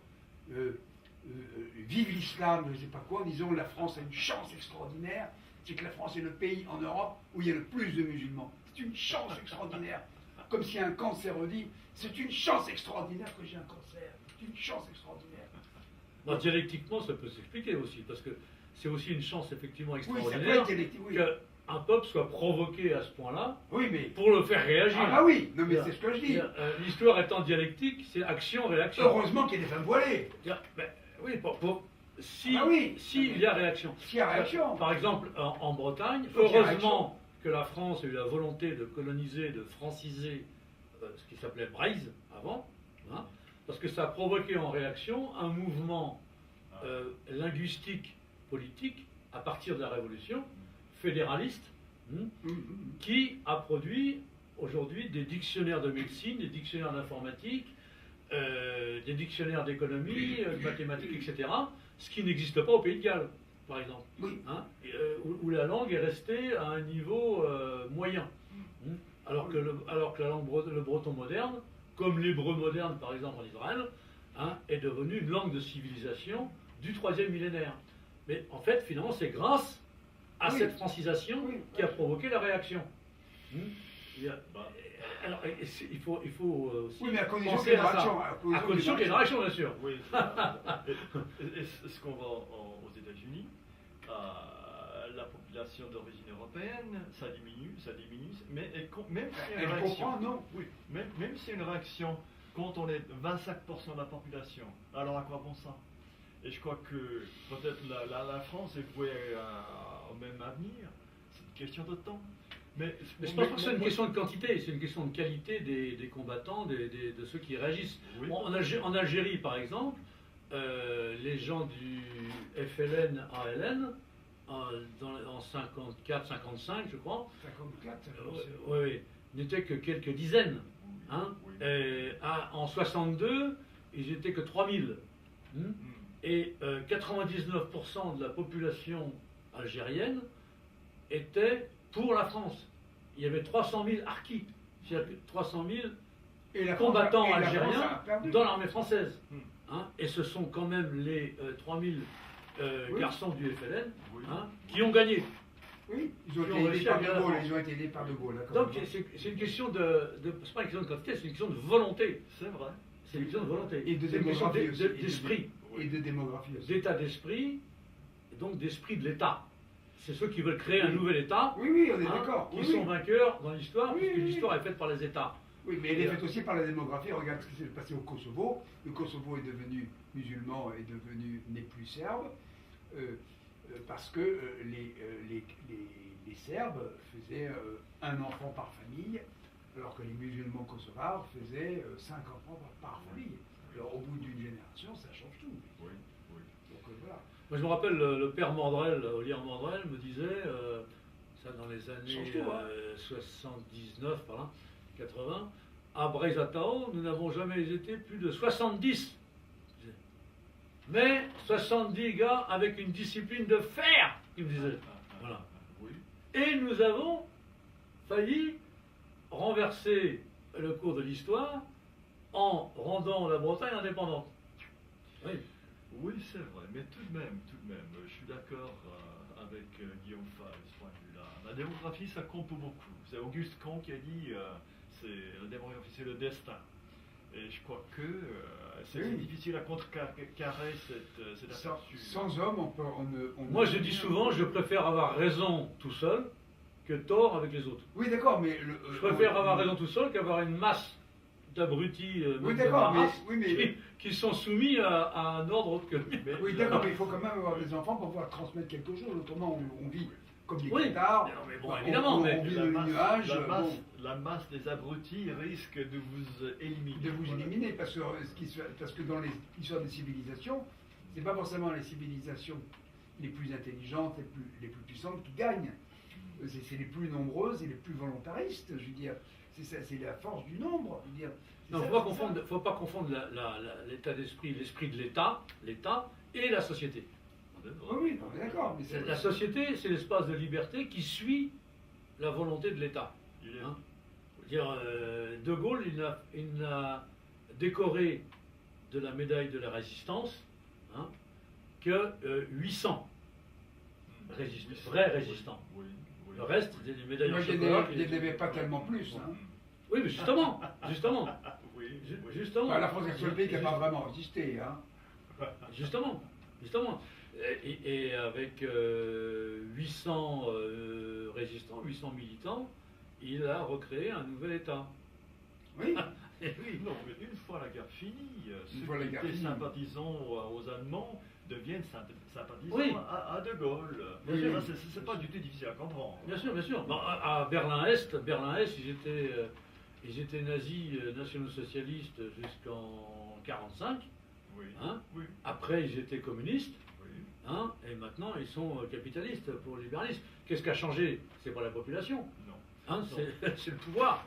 Vive l'islam, je ne sais pas quoi, en disant la France a une chance extraordinaire, c'est que la France est le pays en Europe où il y a le plus de musulmans. C'est une chance extraordinaire. Comme si un cancer dit, c'est une chance extraordinaire que j'ai un cancer. C'est une chance extraordinaire. Bon, dialectiquement, ça peut s'expliquer aussi, parce que c'est aussi une chance effectivement Oui, ça peut extraordinaire être dialectique, oui. qu'un peuple soit provoqué à ce point-là Oui, mais. pour le faire réagir. Ah bah oui, non mais c'est ce que je dis. L'histoire étant dialectique, c'est action-réaction. Heureusement qu'il y a des femmes voilées. Ben, oui, si, Ah oui. s'il y a réaction. S'il y a réaction. Par exemple, en Bretagne, Faut qu'il y ait heureusement que la France a eu la volonté de coloniser, de franciser ce qui s'appelait Braise avant, hein, parce que ça a provoqué en réaction un mouvement linguistique, politique, à partir de la Révolution, fédéraliste, qui a produit aujourd'hui des dictionnaires de médecine, des dictionnaires d'informatique, des dictionnaires d'économie, de mathématiques, etc., ce qui n'existe pas au Pays de Galles, par exemple, Oui. hein, où la langue est restée à un niveau moyen. Hein, alors que la langue le breton moderne, comme l'hébreu moderne, par exemple, en Israël, hein, est devenu une langue de civilisation du 3e millénaire. Mais en fait, finalement, c'est grâce à Oui. cette francisation Oui. qui a provoqué la réaction. Alors, il faut aussi Oui, mais à condition penser qu'il y ait une à ça. réaction. À condition qu'il y ait une réaction, bien sûr. Oui. Et ce qu'on voit aux États-Unis, la population d'origine européenne, ça diminue, mais même s'il y a une Elle réaction, comprend, non? oui, même s'il y a une réaction, quand on est 25% de la population, alors à quoi bon ça? Et je crois que peut-être la France est vouée au même avenir. C'est une question de temps. Mais je pense pas que c'est une question de quantité, c'est une question de qualité des combattants, de ceux qui réagissent. Oui. Bon, en Algérie, par exemple, les gens du FLN, ALN, en 54-55, je crois, 54, oui, n'étaient que quelques dizaines. Hein. Oui. En 62, ils n'étaient que 3000. Hein. Et 99% de la population algérienne était pour la France. Il y avait 300 000 harkis, c'est-à-dire 300 000 combattants algériens dans l'armée française. Hein, et ce sont quand même les 3000 garçons du FLN hein, qui ont gagné. Oui, ils ont été aidés par De Gaulle. Ils ont été aidés par De Gaulle. Donc c'est une question c'est pas une question de quantité, c'est une question de volonté. C'est vrai. C'est une question de volonté. Et de c'est une question démographie aussi. d'esprit. Et de démographie aussi. D'état d'esprit, et donc d'esprit de l'État. C'est ceux qui veulent créer un nouvel État. Oui, on est d'accord. Qui sont vainqueurs dans l'histoire, Oui, puisque oui. l'histoire est faite par les États. Oui, mais elle est faite aussi par la démographie. Regarde ce qui s'est passé au Kosovo. Le Kosovo est devenu musulman, n'est plus serbe, parce que les Serbes faisaient un enfant par famille, alors que les musulmans kosovars faisaient 5 enfants par famille. Alors au bout d'une génération, ça change tout. Oui. Donc voilà. Moi je me rappelle le père Mordrel, Olivier Mordrel, me disait, ça dans les années 79, par là, 80, à Breizatao, nous n'avons jamais été plus de 70. Mais 70 gars avec une discipline de fer, il me disait. Voilà. Oui. Et nous avons failli renverser le cours de l'histoire en rendant la Bretagne indépendante. Oui. Oui, c'est vrai, mais tout de même, je suis d'accord avec Guillaume Fay de ce point de vue-là. La démographie, ça compte pour beaucoup. C'est Auguste Comte qui a dit c'est la démographie, c'est le destin. Et je crois que c'est difficile à contrecarrer cette aperçue. Sans homme, Moi, je dis souvent, je préfère avoir raison tout seul que tort avec les autres. Oui, d'accord, mais je préfère avoir raison tout seul qu'avoir une masse d'abrutis qui sont soumis à un ordre autre que lui. Oui, d'accord, mais il faut quand même avoir des enfants pour pouvoir transmettre quelque chose. Autrement, on vit comme des guitares. Bon, évidemment, on vit dans les nuages. La masse des abrutis risque de vous éliminer. De vous éliminer, parce que dans l'histoire des civilisations, c'est pas forcément les civilisations les plus intelligentes, les plus puissantes qui gagnent. C'est les plus nombreuses et les plus volontaristes, je veux dire. C'est la force du nombre. Je veux dire. Non, il ne faut pas confondre l'état d'esprit, l'esprit de l'État et la société. Oui, on est d'accord. La société, c'est l'espace de liberté qui suit la volonté de l'État. Hein? De Gaulle, il n'a décoré de la médaille de la résistance que 800 vrais résistants. Le reste, c'est des médailles en chocolat. Il n'y en avait pas tellement plus. Hein. Oui, mais justement. Bah, la France est le seul pays qui n'a pas vraiment résisté. Hein. Justement. Et avec 800 résistants, 800 militants, il a recréé un nouvel État. Oui. Oui. Non, mais une fois la guerre finie, ceux qui étaient sympathisants aux Allemands deviennent sympathisants à De Gaulle. C'est pas du tout difficile à comprendre. Bien sûr. Bon, à Berlin-Est, ils étaient nazis, nationaux-socialistes jusqu'en 1945. Oui. Hein. Oui. Après, ils étaient communistes. Oui. Hein, et maintenant, ils sont capitalistes pour le libéralisme. Qu'est-ce qui a changé? C'est pas la population. Non. Hein, c'est le pouvoir.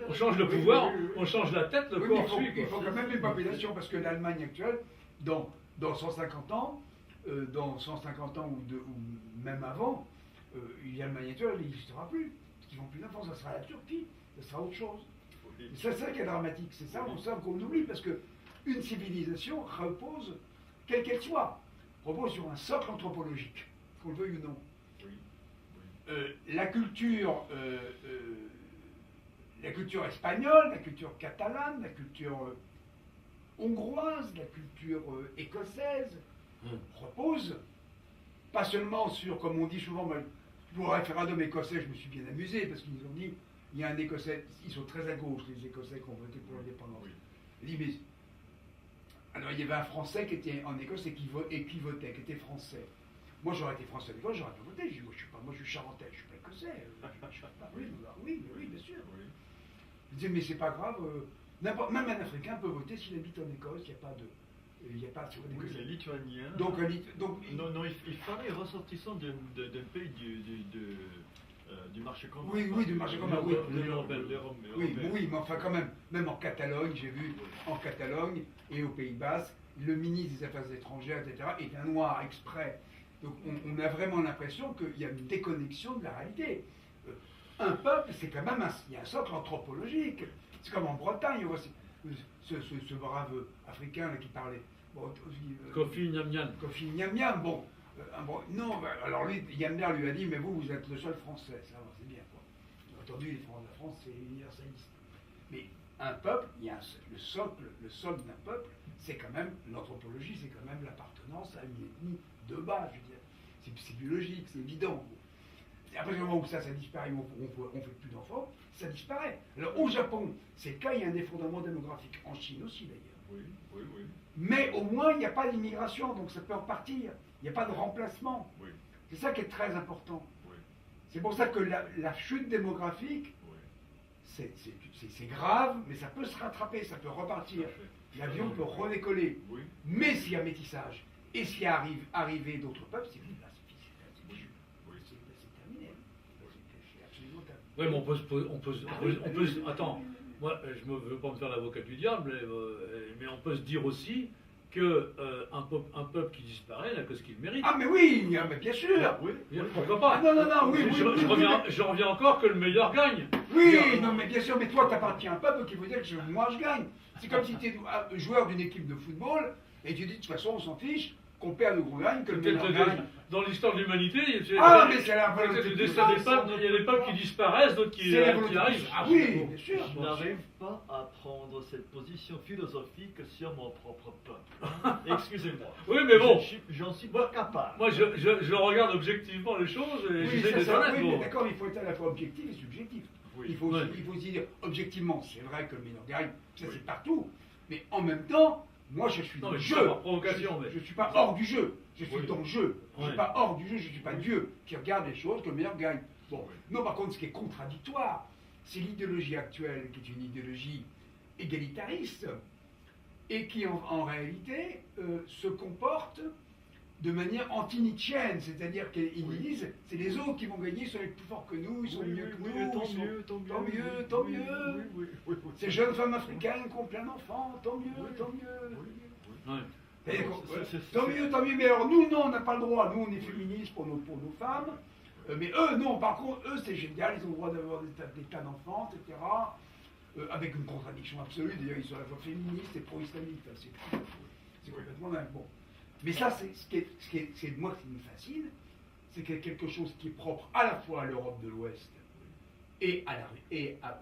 On change le pouvoir, on change la tête, le corps suit. Il faut quand même une population, parce que l'Allemagne actuelle, dans 150 ans, ou même avant, l'Allemagne actuelle, il n'existera plus. Parce qu'ils vont plus d'enfants, ça sera la Turquie, ça sera autre chose. C'est ça qui est dramatique, c'est ça qu'on oublie, parce qu'une civilisation repose, quelle qu'elle soit, repose sur un socle anthropologique, qu'on le veuille ou non. La culture espagnole, la culture catalane, la culture hongroise, la culture écossaise repose pas seulement sur, comme on dit souvent, pour le référendum écossais, je me suis bien amusé parce qu'ils nous ont dit, il y a un Écossais, ils sont très à gauche, les Écossais qui ont voté pour l'indépendance. Ils disent, alors il y avait un Français qui était en Écosse et qui votait, qui était français. Moi, j'aurais été français à l'école, j'aurais pas voté. Je dis, moi, je suis charentais, je suis pas écossais. Je suis pas, oui, bien sûr. Oui. Je disais, mais c'est pas grave. Même un Africain peut voter s'il habite en Écosse. Il n'y a pas de. Il n'y a pas de. Oui, les Lituaniens. Donc, non, il fallait ressortissant d'un pays du marché commun. Oui, du marché commun. Oui, oui, mais enfin, quand même en Catalogne, j'ai vu en Catalogne et au Pays Basque, le ministre des Affaires étrangères, etc., est un noir exprès. Donc, on a vraiment l'impression qu'il y a une déconnexion de la réalité. Un peuple, c'est quand même il y a un socle anthropologique. C'est comme en Bretagne, ce brave Africain là, qui parlait. Bon, Kofi Nnamdian. Kofi Nnamdian, bon. Non, alors lui, Yamner lui a dit, mais vous êtes le seul Français. Ça, c'est bien, quoi. Bien entendu, la France, c'est universaliste. Mais un peuple, il y a le socle d'un peuple, c'est quand même l'anthropologie, c'est quand même l'appartenance à une ethnie de base, je veux dire. C'est biologique, c'est évident. Après le moment où ça disparaît, on ne fait plus d'enfants, ça disparaît. Alors au Japon, c'est le cas, il y a un effondrement démographique. En Chine aussi d'ailleurs. Oui. Mais au moins, il n'y a pas d'immigration, donc ça peut repartir. Il n'y a pas de remplacement. Oui. C'est ça qui est très important. Oui. C'est pour ça que la chute démographique, Oui. c'est grave, mais ça peut se rattraper, ça peut repartir. L'avion peut redécoller. Oui. Mais s'il y a métissage, et s'il y a arrivé d'autres peuples, c'est fini. C'est terminé. C'est absolument terminé. Oui, mais on peut attends, moi je ne veux pas me faire l'avocat du diable, mais on peut se dire aussi que un peuple qui disparaît n'a que ce qu'il mérite. Ah mais oui, mais bien sûr. Oui. Pourquoi pas? Ah, non, oui. Je reviens encore que le meilleur gagne. Oui, non, mais bien sûr, mais toi, tu appartiens à un peuple qui veut dire que moi, je gagne. C'est comme si tu es joueur d'une équipe de football et tu dis, de toute façon, on s'en fiche, qu'on perde ou qu'on gagne, que le meilleur gagne. Dans l'histoire de l'humanité, mais c'est la volonté il y a des peuples qui disparaissent, d'autres qui arrivent. Ah oui, bien sûr. Je n'arrive pas à prendre cette position philosophique sur mon propre peuple. Excusez-moi. Oui, mais bon. J'en suis pas capable. Moi, je regarde objectivement les choses et j'essaie de connaître. Oui, mais d'accord, il faut être à la fois objectif et subjectif. Oui. Il faut aussi dire, objectivement, c'est vrai que le meilleur gagne, ça c'est partout. Mais en même temps, moi je suis dans le jeu. Je ne suis pas hors du jeu. Je suis dans le jeu. Je ne suis pas hors du jeu, je ne suis pas Dieu qui regarde les choses que le meilleur gagne. Bon. Non, par contre, ce qui est contradictoire, c'est l'idéologie actuelle qui est une idéologie égalitariste et qui en réalité se comporte de manière anti-nietzschienne, c'est-à-dire qu'ils disent c'est les autres qui vont gagner, ils sont les plus forts que nous, ils sont mieux que nous, tant mieux. Ces jeunes femmes africaines qui ont plein d'enfants, tant mieux. Tant mieux, mais alors nous, non, on n'a pas le droit, nous on est féministes pour nos femmes, mais eux, non, par contre, eux c'est génial, ils ont le droit d'avoir des tas d'enfants, etc. Avec une contradiction absolue, d'ailleurs ils sont à la fois féministes et pro-islamiques, c'est complètement dingue. Bon. Mais ça, c'est moi qui me fascine, c'est qu'il y a quelque chose qui est propre à la fois à l'Europe de l'Ouest et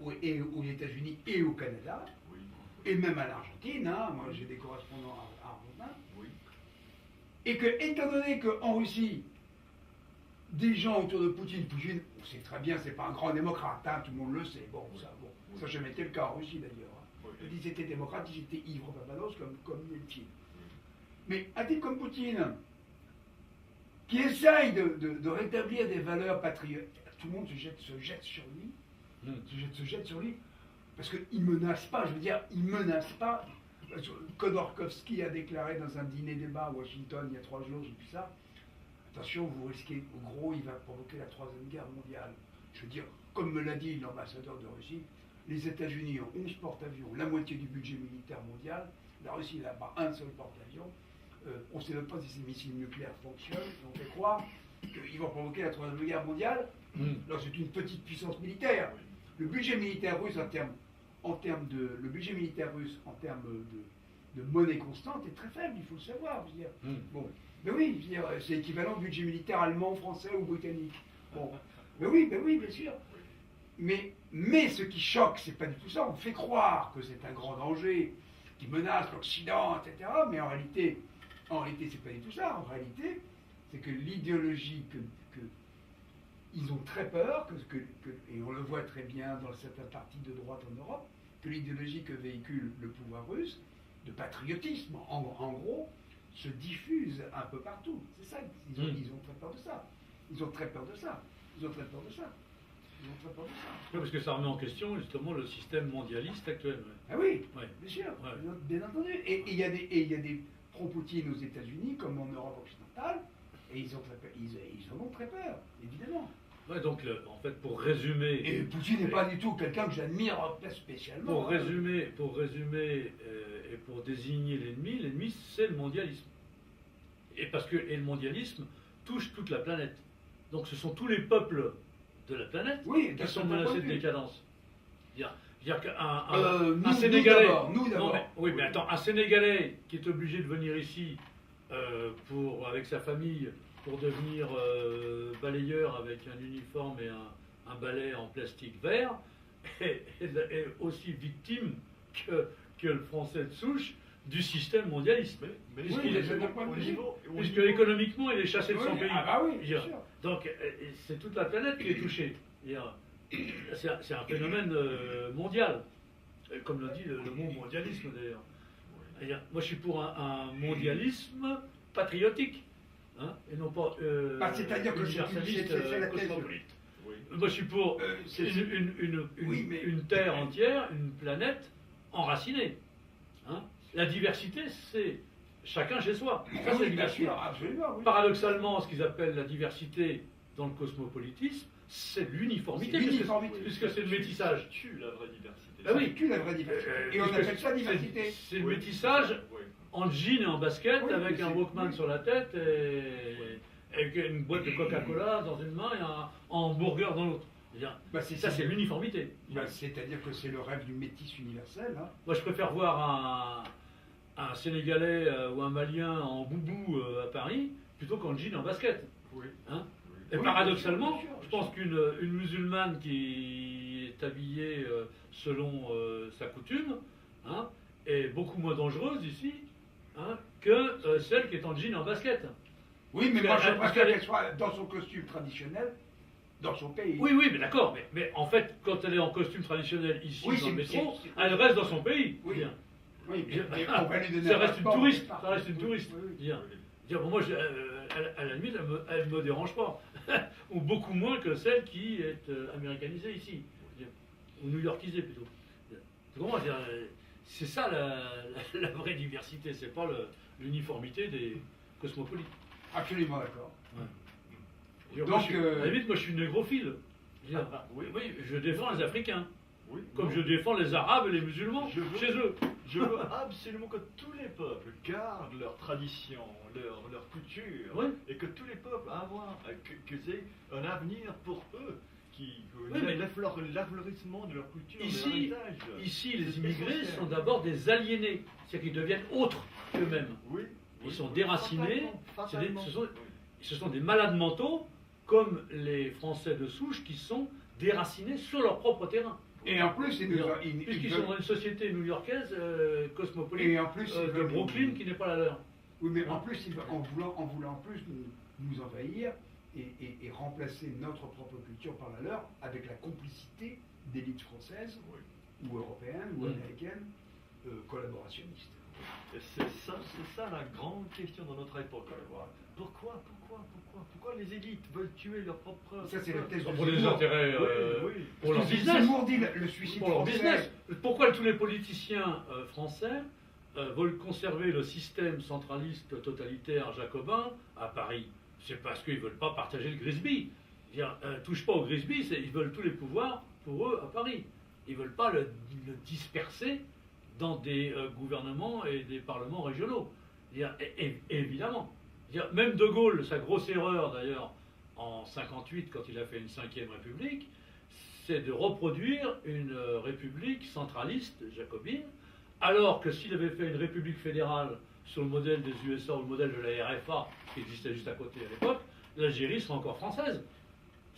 aux États-Unis et au Canada, et même à l'Argentine. Moi, j'ai des correspondants argentins. Et que, étant donné qu'en Russie, des gens autour de Poutine, on sait très bien, c'est pas un grand démocrate, tout le monde le sait. Ça n'a jamais été le cas en Russie d'ailleurs. Ils étaient démocrates, ils étaient ivres papados comme Yeltsin. Mais un type comme Poutine, qui essaye de rétablir des valeurs patriotes, tout le monde se jette sur lui, se jette sur lui, parce qu'il ne menace pas, je veux dire, il ne menace pas. Khodorkovsky a déclaré dans un dîner-débat à Washington il y a 3 jours, j'ai vu ça, attention, vous risquez, au gros, il va provoquer la 3e guerre mondiale. Je veux dire, comme me l'a dit l'ambassadeur de Russie, les États-Unis ont 11 porte-avions, la moitié du budget militaire mondial, la Russie n'a pas un seul porte-avions. On ne sait même pas si ces missiles nucléaires fonctionnent, on fait croire qu'ils vont provoquer la 3e guerre mondiale. Alors c'est une petite puissance militaire. Le budget militaire russe en termes de monnaie constante est très faible, il faut le savoir. Je veux dire. Bon, mais oui, je veux dire, c'est équivalent au budget militaire allemand, français ou britannique. Bon, mais oui, bien sûr. Mais ce qui choque, c'est pas du tout ça. On fait croire que c'est un grand danger qui menace l'Occident, etc. Mais en réalité, c'est pas du tout ça. En réalité, c'est que l'idéologie ils ont très peur, et on le voit très bien dans certaines parties de droite en Europe, que l'idéologie que véhicule le pouvoir russe, de patriotisme, en gros, se diffuse un peu partout. C'est ça, ils ont très peur de ça. Ils ont très peur de ça. Ils ont très peur de ça. Ils ont très peur de ça. Oui, parce que ça remet en question justement le système mondialiste actuel. Ah oui, Ouais. bien sûr, Ouais. bien entendu. Et il y a des pro-Poutine aux États-Unis comme en Europe occidentale, et ils en ont très peur, évidemment. Ouais, donc, en fait, pour résumer. Et Poutine n'est pas du tout quelqu'un que j'admire spécialement. Pour résumer et pour désigner l'ennemi, c'est le mondialisme. Et le mondialisme touche toute la planète. Donc ce sont tous les peuples de la planète Oui, qui sont d'un certain menacés point de de vue. décadence. C'est-à-dire qu'un Nous Sénégalais. d'abord, nous Non, d'abord. mais attends, un Sénégalais qui est obligé de venir ici avec sa famille pour devenir balayeur avec un uniforme et un balai en plastique vert est aussi victime que le français de souche du système mondialiste. Mais Oui, Puisqu'il mais est- c'est d'un point de vue. Puisque économiquement, il est chassé de son Oui, pays. ah bah oui, bien Dire. sûr. Donc, c'est toute la planète qui est touchée. Dire, c'est un phénomène mondial. Comme l'a dit le mot mondialisme d'ailleurs. C'est-à-dire, moi, je suis pour un mondialisme patriotique. Hein, et non pas C'est-à-dire que c'est universaliste, la thèse. cosmopolite. Oui. Moi, je suis pour c'est- Oui, mais- une terre entière, une planète enracinée. Hein. La diversité, c'est chacun chez soi. Ça, c'est la Oui, bien diversité. sûr, absolument. Oui. Paradoxalement, ce qu'ils appellent la diversité dans le cosmopolitisme, c'est l'uniformité, C'est l'uniformité. puisque c'est le métissage. Tu la vraie diversité. Ah oui. C'est la vraie diversité. Et on Puisque appelle ça diversité. C'est le Oui. métissage Oui. en jean et en basket, Oui, avec mais un c'est- Walkman oui. sur la tête, et avec une boîte de Coca-Cola dans une main et un hamburger dans l'autre. C'est-à-dire, Bah, ça, c'est l'uniformité. Bah, c'est-à-dire que c'est le rêve du métis universel. Hein. Moi, je préfère voir un Sénégalais ou un Malien en boubou à Paris plutôt qu'en jean et en basket. Oui. Hein. Oui. Et Oui, paradoxalement, bien sûr, bien sûr. je pense qu'une musulmane qui est habillée selon sa coutume hein, est beaucoup moins dangereuse ici hein, que celle qui est en jean et en basket. Oui, mais moi Parce je qu'elle- préfère qu'elle soit dans son costume traditionnel, dans son pays. Oui, oui, mais d'accord. Mais en fait, quand elle est en costume traditionnel ici Oui, dans le c'est- métro, c'est- elle reste dans son pays. Oui. Bien. Oui, mais on va lui donner Ça un reste une passeport, touriste. quelque part. Ça reste une Oui, touriste. oui, oui. Bien. Dire, bon, moi, à la limite, elle me dérange pas. Ou beaucoup moins que celle qui est américanisée ici. Dire, ou new-yorkisée plutôt. Tu comprends? Dire, c'est ça la vraie diversité, c'est pas l'uniformité des cosmopolites. Absolument d'accord. Dire, Donc, à la limite, moi je suis négrophile. Dire, Oui. oui, je défends les Africains, Oui. comme Non. je défends les Arabes et les musulmans Je veux- chez eux. Je veux absolument que tous les peuples gardent leurs traditions, leurs coutumes, Oui. et que tous les peuples que c'est un avenir pour eux, Oui, mais- l'affleurissement de leur culture, de Ici, leur héritage. ici, les C'est immigrés essentiel. sont d'abord des aliénés, c'est-à-dire qu'ils deviennent autres qu'eux-mêmes. Oui. Ils oui, sont oui, déracinés, fatalement. ce sont des malades mentaux, comme les Français de souche qui sont déracinés sur leur propre terrain. Et en plus, Puisqu'ils sont dans une société new-yorkaise cosmopolite Et en plus, ils de veulent- Brooklyn qui n'est pas la leur. Oui, mais en plus, en voulant en plus nous envahir et remplacer notre propre culture par la leur avec la complicité d'élites françaises ou européennes ou américaines collaborationnistes. Et c'est ça la grande question dans notre époque. Pourquoi les élites veulent tuer leur propre... Ça, c'est la thèse de Pour les Zemmour. intérêts, Oui. pour leur Parce que business. Zemmour dit le suicide Pour leur français. business. Pourquoi tous les politiciens français veulent conserver le système centraliste totalitaire jacobin à Paris? C'est parce qu'ils ne veulent pas partager le Grisby. Dire, touche pas au Grisby, ils veulent tous les pouvoirs pour eux à Paris. Ils ne veulent pas le disperser dans des gouvernements et des parlements régionaux. Dire, évidemment. Dire, même De Gaulle, sa grosse erreur d'ailleurs en 58 quand il a fait une 5e République, c'est de reproduire une république centraliste jacobine, alors que s'il avait fait une république fédérale sur le modèle des USA ou le modèle de la RFA qui existait juste à côté à l'époque, l'Algérie serait encore française.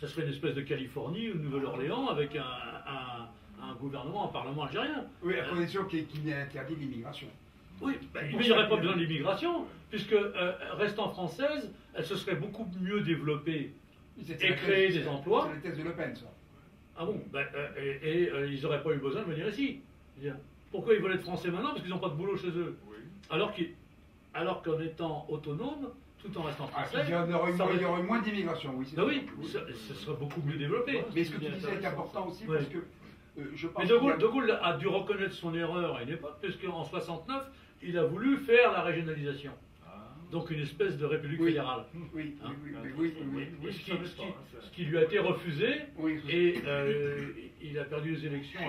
Ça serait une espèce de Californie ou de Nouvelle-Orléans avec un gouvernement, un parlement algérien. Oui, à condition qu'il n'y ait interdit l'immigration. Oui, mais il n'y aurait pas besoin de l'immigration, puisque restant française, elle se serait beaucoup mieux développée C'était et la créer thèse- des emplois. C'est la thèse de Le Pen, ça. Ah bon, ils n'auraient pas eu besoin de venir ici. Je veux dire, pourquoi ils veulent être français maintenant? Parce qu'ils n'ont pas de boulot chez eux. Oui. Alors alors qu'en étant autonome, tout en restant Ah, français, il y aurait ça aurait- il y aurait moins d'immigration, oui. c'est Ah oui, sûr. ce serait beaucoup mieux développé. Ouais. Mais ce que tu disais est important aussi, Ouais. parce que je pense Mais De Gaulle a dû reconnaître son erreur à une époque, puisqu'en 69, il a voulu faire la régionalisation. Ah. Donc une espèce de république Oui. fédérale. Oui, Hein. Oui, Ce qui, je savais ce pas, qui- hein, ce qui lui a été refusé, oui. et il a perdu les élections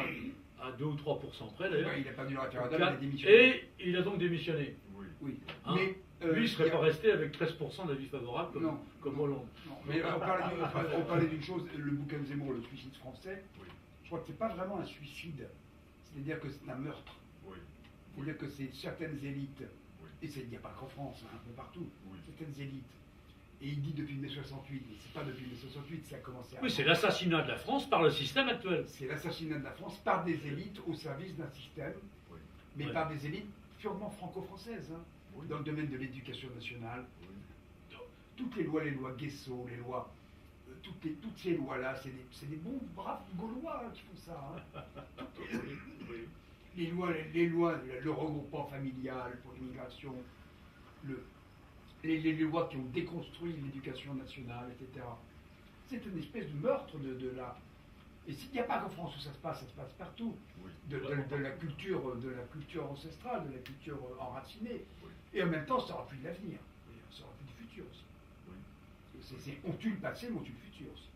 à 2 ou 3% près d'ailleurs. Ouais, il a perdu le référendum, il a Quatre. démissionné. Et il a donc démissionné. Oui. Oui. Hein. Mais Lui, il ne il y serait a- pas resté avec 13% d'avis favorables Non. comme Hollande. Non, mais on parlait d'une chose, le bouquin de Zemmour, le suicide français, Oui. je crois que c'est pas vraiment un suicide. C'est-à-dire que c'est un meurtre. Oui. C'est-à-dire que c'est certaines élites, Oui. et il n'y a pas qu'en France, hein, un peu partout, Oui. certaines élites. Et il dit depuis mai 68, mais c'est pas depuis mai 68, ça a commencé à... Oui, c'est l'assassinat de la France par le système actuel. C'est l'assassinat de la France par des élites au service d'un système, Oui. mais Ouais. par des élites purement franco-françaises, hein, Oui. dans le domaine de l'éducation nationale. Oui. Toutes les lois Guesso, les lois, toutes ces lois-là, c'est des bons, braves Gaulois hein, qui font ça. Hein. Oui. Les lois, le regroupement familial pour l'immigration, les lois qui ont déconstruit l'éducation nationale, etc. C'est une espèce de meurtre de la... Et s'il n'y a pas qu'en France où ça se passe partout. Oui. De la culture ancestrale, de la culture enracinée. Oui. Et en même temps, ça aura plus de l'avenir. Ça aura plus du futur aussi. Oui. On tue le passé, mais on tue le futur aussi.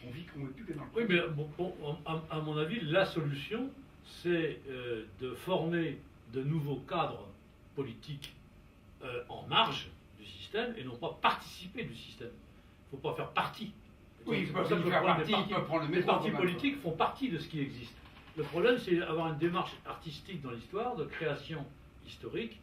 On vit plus que dans le Oui, présent. mais à mon avis, la solution, c'est de former de nouveaux cadres politiques en marge du système et non pas participer du système. Il ne faut pas faire partie. Oui, C'est parce pour ça qu'il que faut le faire problème partie, des il peut prendre le les métro partis quand même. politiques font partie de ce qui existe. Le problème, c'est d'avoir une démarche artistique dans l'histoire, de création historique,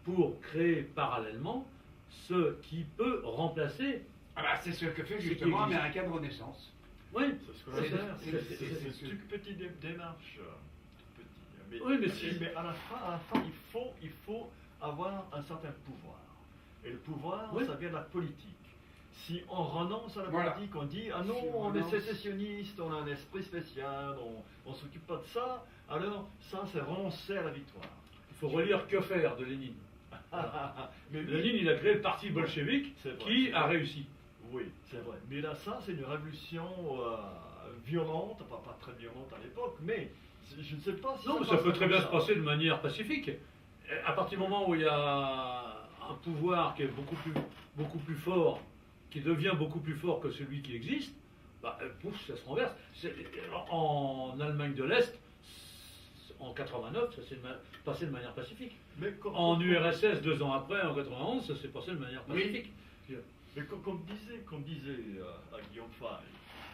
pour créer parallèlement ce qui peut remplacer. Ah bah, c'est ce que fait Ce qui justement existe. Américain de Renaissance. Oui, C'est ce qu'on va c'est- faire. c'est- C'est une petite démarche. Petit. Oui, mais si- mais à la fin, il faut avoir un certain pouvoir. Et le pouvoir, Oui. ça vient de la politique. Si on renonce à la Voilà. politique, on dit ah non, Si on on est renonce. sécessionniste, on a un esprit spécial, on s'occupe pas de ça, alors ça, c'est renoncer à la victoire. il faut relire Que faire de Lénine. Mais Lénine, il a créé le parti bolchevique C'est vrai, qui c'est a vrai. réussi. Oui, c'est vrai. Mais là, ça, c'est une révolution violente, pas très violente à l'époque, mais je ne sais pas si Non, mais ça passera peut très comme bien ça. se passer de manière pacifique. À partir du moment où il y a un pouvoir qui est beaucoup plus fort, qui devient beaucoup plus fort que celui qui existe, bah, pouf, ça se renverse. En Allemagne de l'Est, en 89, ça s'est passé de manière pacifique. Mais En URSS, 2 ans après, en 91, ça s'est passé de manière pacifique. Mais comme disait à Guillaume Fay,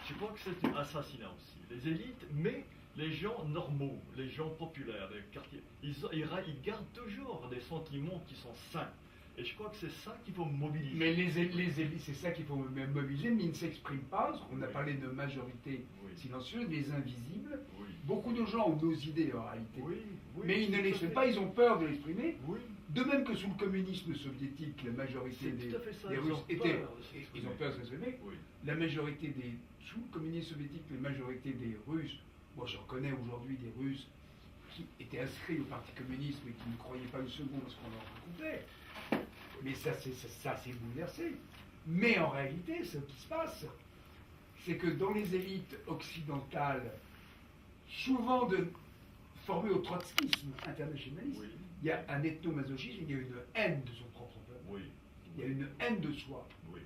je crois que c'est un assassinat aussi. Les élites, mais les gens normaux, les gens populaires, les quartiers, ils gardent toujours des sentiments qui sont sains. Et je crois que c'est ça qu'il faut mobiliser. Mais les élites, c'est ça qu'il faut mobiliser, mais ils ne s'expriment pas. On a Oui. parlé de majorité Oui. silencieuse, les invisibles. Oui. Beaucoup de gens ont nos idées en réalité. Oui, oui, Mais ils ne tout à l'expriment fait. pas, ils ont peur de l'exprimer. Oui. De même que sous le communisme soviétique, la majorité C'est tout à fait ça, des ils Russes ont étaient. peur de s'exprimer. Ils ont peur de s'exprimer. Oui. La majorité des. Sous le communisme soviétique, la majorité des Russes, moi j'en connais aujourd'hui des Russes qui étaient inscrits au Parti communiste mais qui ne croyaient pas une seconde à ce qu'on leur racontait. Mais ça s'est bouleversé. Mais en réalité, ce qui se passe, c'est que dans les élites occidentales, souvent formées au trotskisme internationaliste, Oui. il y a un ethnomasochisme, il y a une haine de son propre peuple. Oui. Il y a une haine de soi. Oui.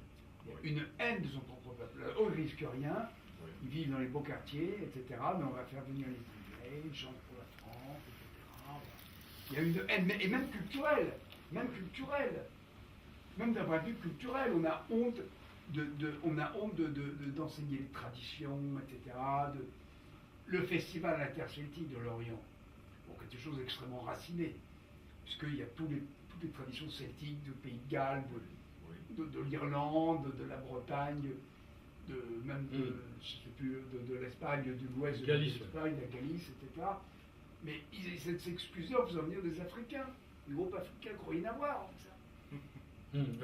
Il y a une haine de son propre peuple. On ne risque rien, Oui. ils vivent dans les beaux quartiers, etc. Mais on va faire venir les immigrés, ils chantent pour la France, etc. Il y a une haine, et même culturelle. Même d'un point de vue culturel, on a honte d'enseigner les traditions, etc. Le festival interceltique de l'Orient, bon, quelque chose d'extrêmement raciné, puisqu'il y a toutes les traditions celtiques du pays de Galles, de l'Irlande, de la Bretagne, même je sais plus, de l'Espagne, de l'ouest de Galice. l'Espagne, de la Galice, etc. Mais ils essaient de s'excuser en faisant venir des Africains. Les groupes africains qui n'ont rien à voir avec ça.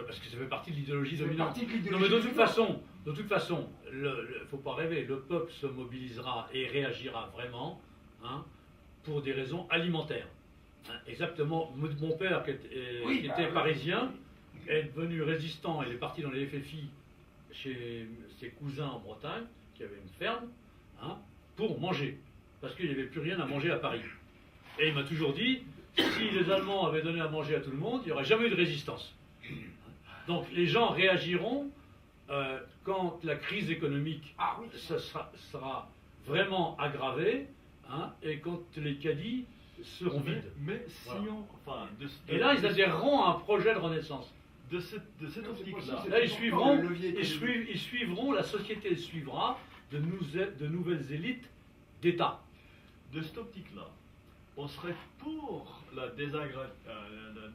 Parce que ça fait partie de l'idéologie Ça fait dominante. partie de Non, l'idéologie mais de dominante. toute façon, faut pas rêver, le peuple se mobilisera et réagira vraiment, hein, pour des raisons alimentaires. Hein, exactement. Mon père, Oui, qui bah, était oui. parisien, est devenu résistant. Il est parti dans les FFI chez ses cousins en Bretagne, qui avaient une ferme, hein, pour manger. Parce qu'il n'y avait plus rien à manger à Paris. Et il m'a toujours dit, si les Allemands avaient donné à manger à tout le monde, il n'y aurait jamais eu de résistance. Donc les gens réagiront quand la crise économique Ah oui. sera vraiment aggravée, hein, et quand les caddies seront vides. Mais si Voilà. enfin, Et là, ils adhéreront à un projet de renaissance. de cette Non, c'est optique-là, possible, Là, c'est encore le levier ils suivront, la société suivra de nouvelles élites d'État. de cette optique-là, on serait pour la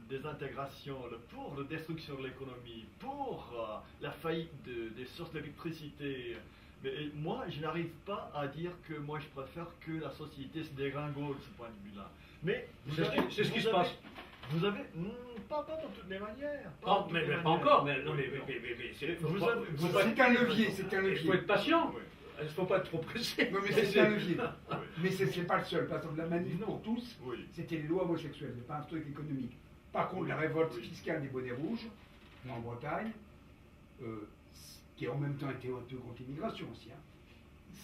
désintégration, pour la destruction de l'économie, pour la faillite des sources d'électricité. Mais moi, je n'arrive pas à dire que moi, je préfère que la société se dégringole de ce point de vue-là. Mais C'est ce qui vous se avez- passe. Vous avez pas dans toutes les manières. Pas, dans toutes les pas manières. encore, mais, Oui, non. faut pas- C'est un levier, c'est un il levier. faut être patient. Oui. Il ne faut pas être trop pressé. Non, mais c'est un levier. Oui. Mais c'est pas le seul. Par exemple, la manif pour tous, Oui. c'était les lois homosexuelles, c'est pas un truc économique. Par contre, la révolte Oui. fiscale des bonnets rouges, en Bretagne, qui en même temps était un peu contre l'immigration aussi, hein,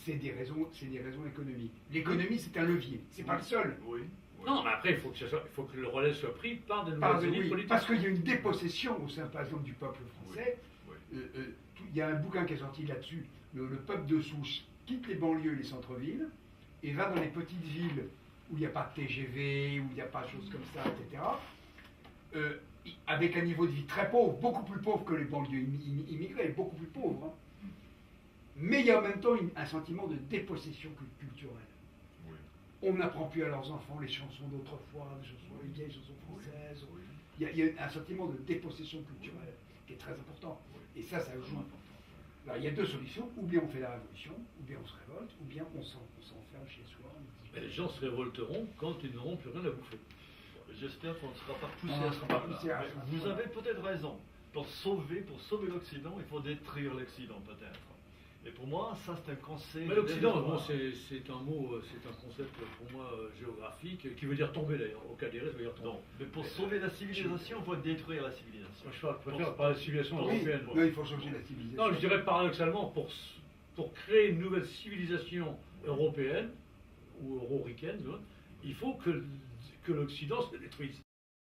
c'est des raisons économiques. L'économie, c'est un levier, c'est pas le seul. Oui. Non, mais après, il faut que le relais soit pris par des Par nouvelles élites oui, politiques. parce qu'il y a une dépossession au sein, par exemple, du peuple français. Oui. Il y a un bouquin qui est sorti là-dessus. Le peuple de souche quitte les banlieues et les centres-villes et va dans les petites villes où il n'y a pas de TGV, où il n'y a pas de choses comme ça, etc. Avec un niveau de vie très pauvre, beaucoup plus pauvre que les banlieues immigrées, beaucoup plus pauvre. Hein. Mais il y a en même temps un sentiment de dépossession culturelle. Oui. On n'apprend plus à leurs enfants les chansons d'autrefois, les vieilles chansons françaises. Oui. Il y a un sentiment de dépossession culturelle qui est très important. Et ça joue. Alors, il y a deux solutions. Ou bien on fait la révolution, ou bien on se révolte, ou bien on s'enferme chez soi. Mais les gens se révolteront quand ils n'auront plus rien à bouffer. J'espère qu'on ne sera pas poussé Non, on à ce sera pas point-là. poussé à Mais ce vous point-là. avez peut-être raison. Pour sauver l'Occident, il faut détruire l'Occident, peut-être. Et pour moi, ça, c'est un conseil. Mais l'Occident, dérisoire. bon, c'est un mot, c'est un concept pour moi géographique, qui veut dire tomber d'ailleurs. Au Cadéré, ça veut dire tomber. Non, mais pour sauver la civilisation, il faut détruire la civilisation. Moi, je préfère parler de civilisation Oui, européenne. non, il faut changer la civilisation. Non, je dirais paradoxalement, pour créer une nouvelle civilisation européenne, ou euro-ricaine, il faut que l'Occident se détruise.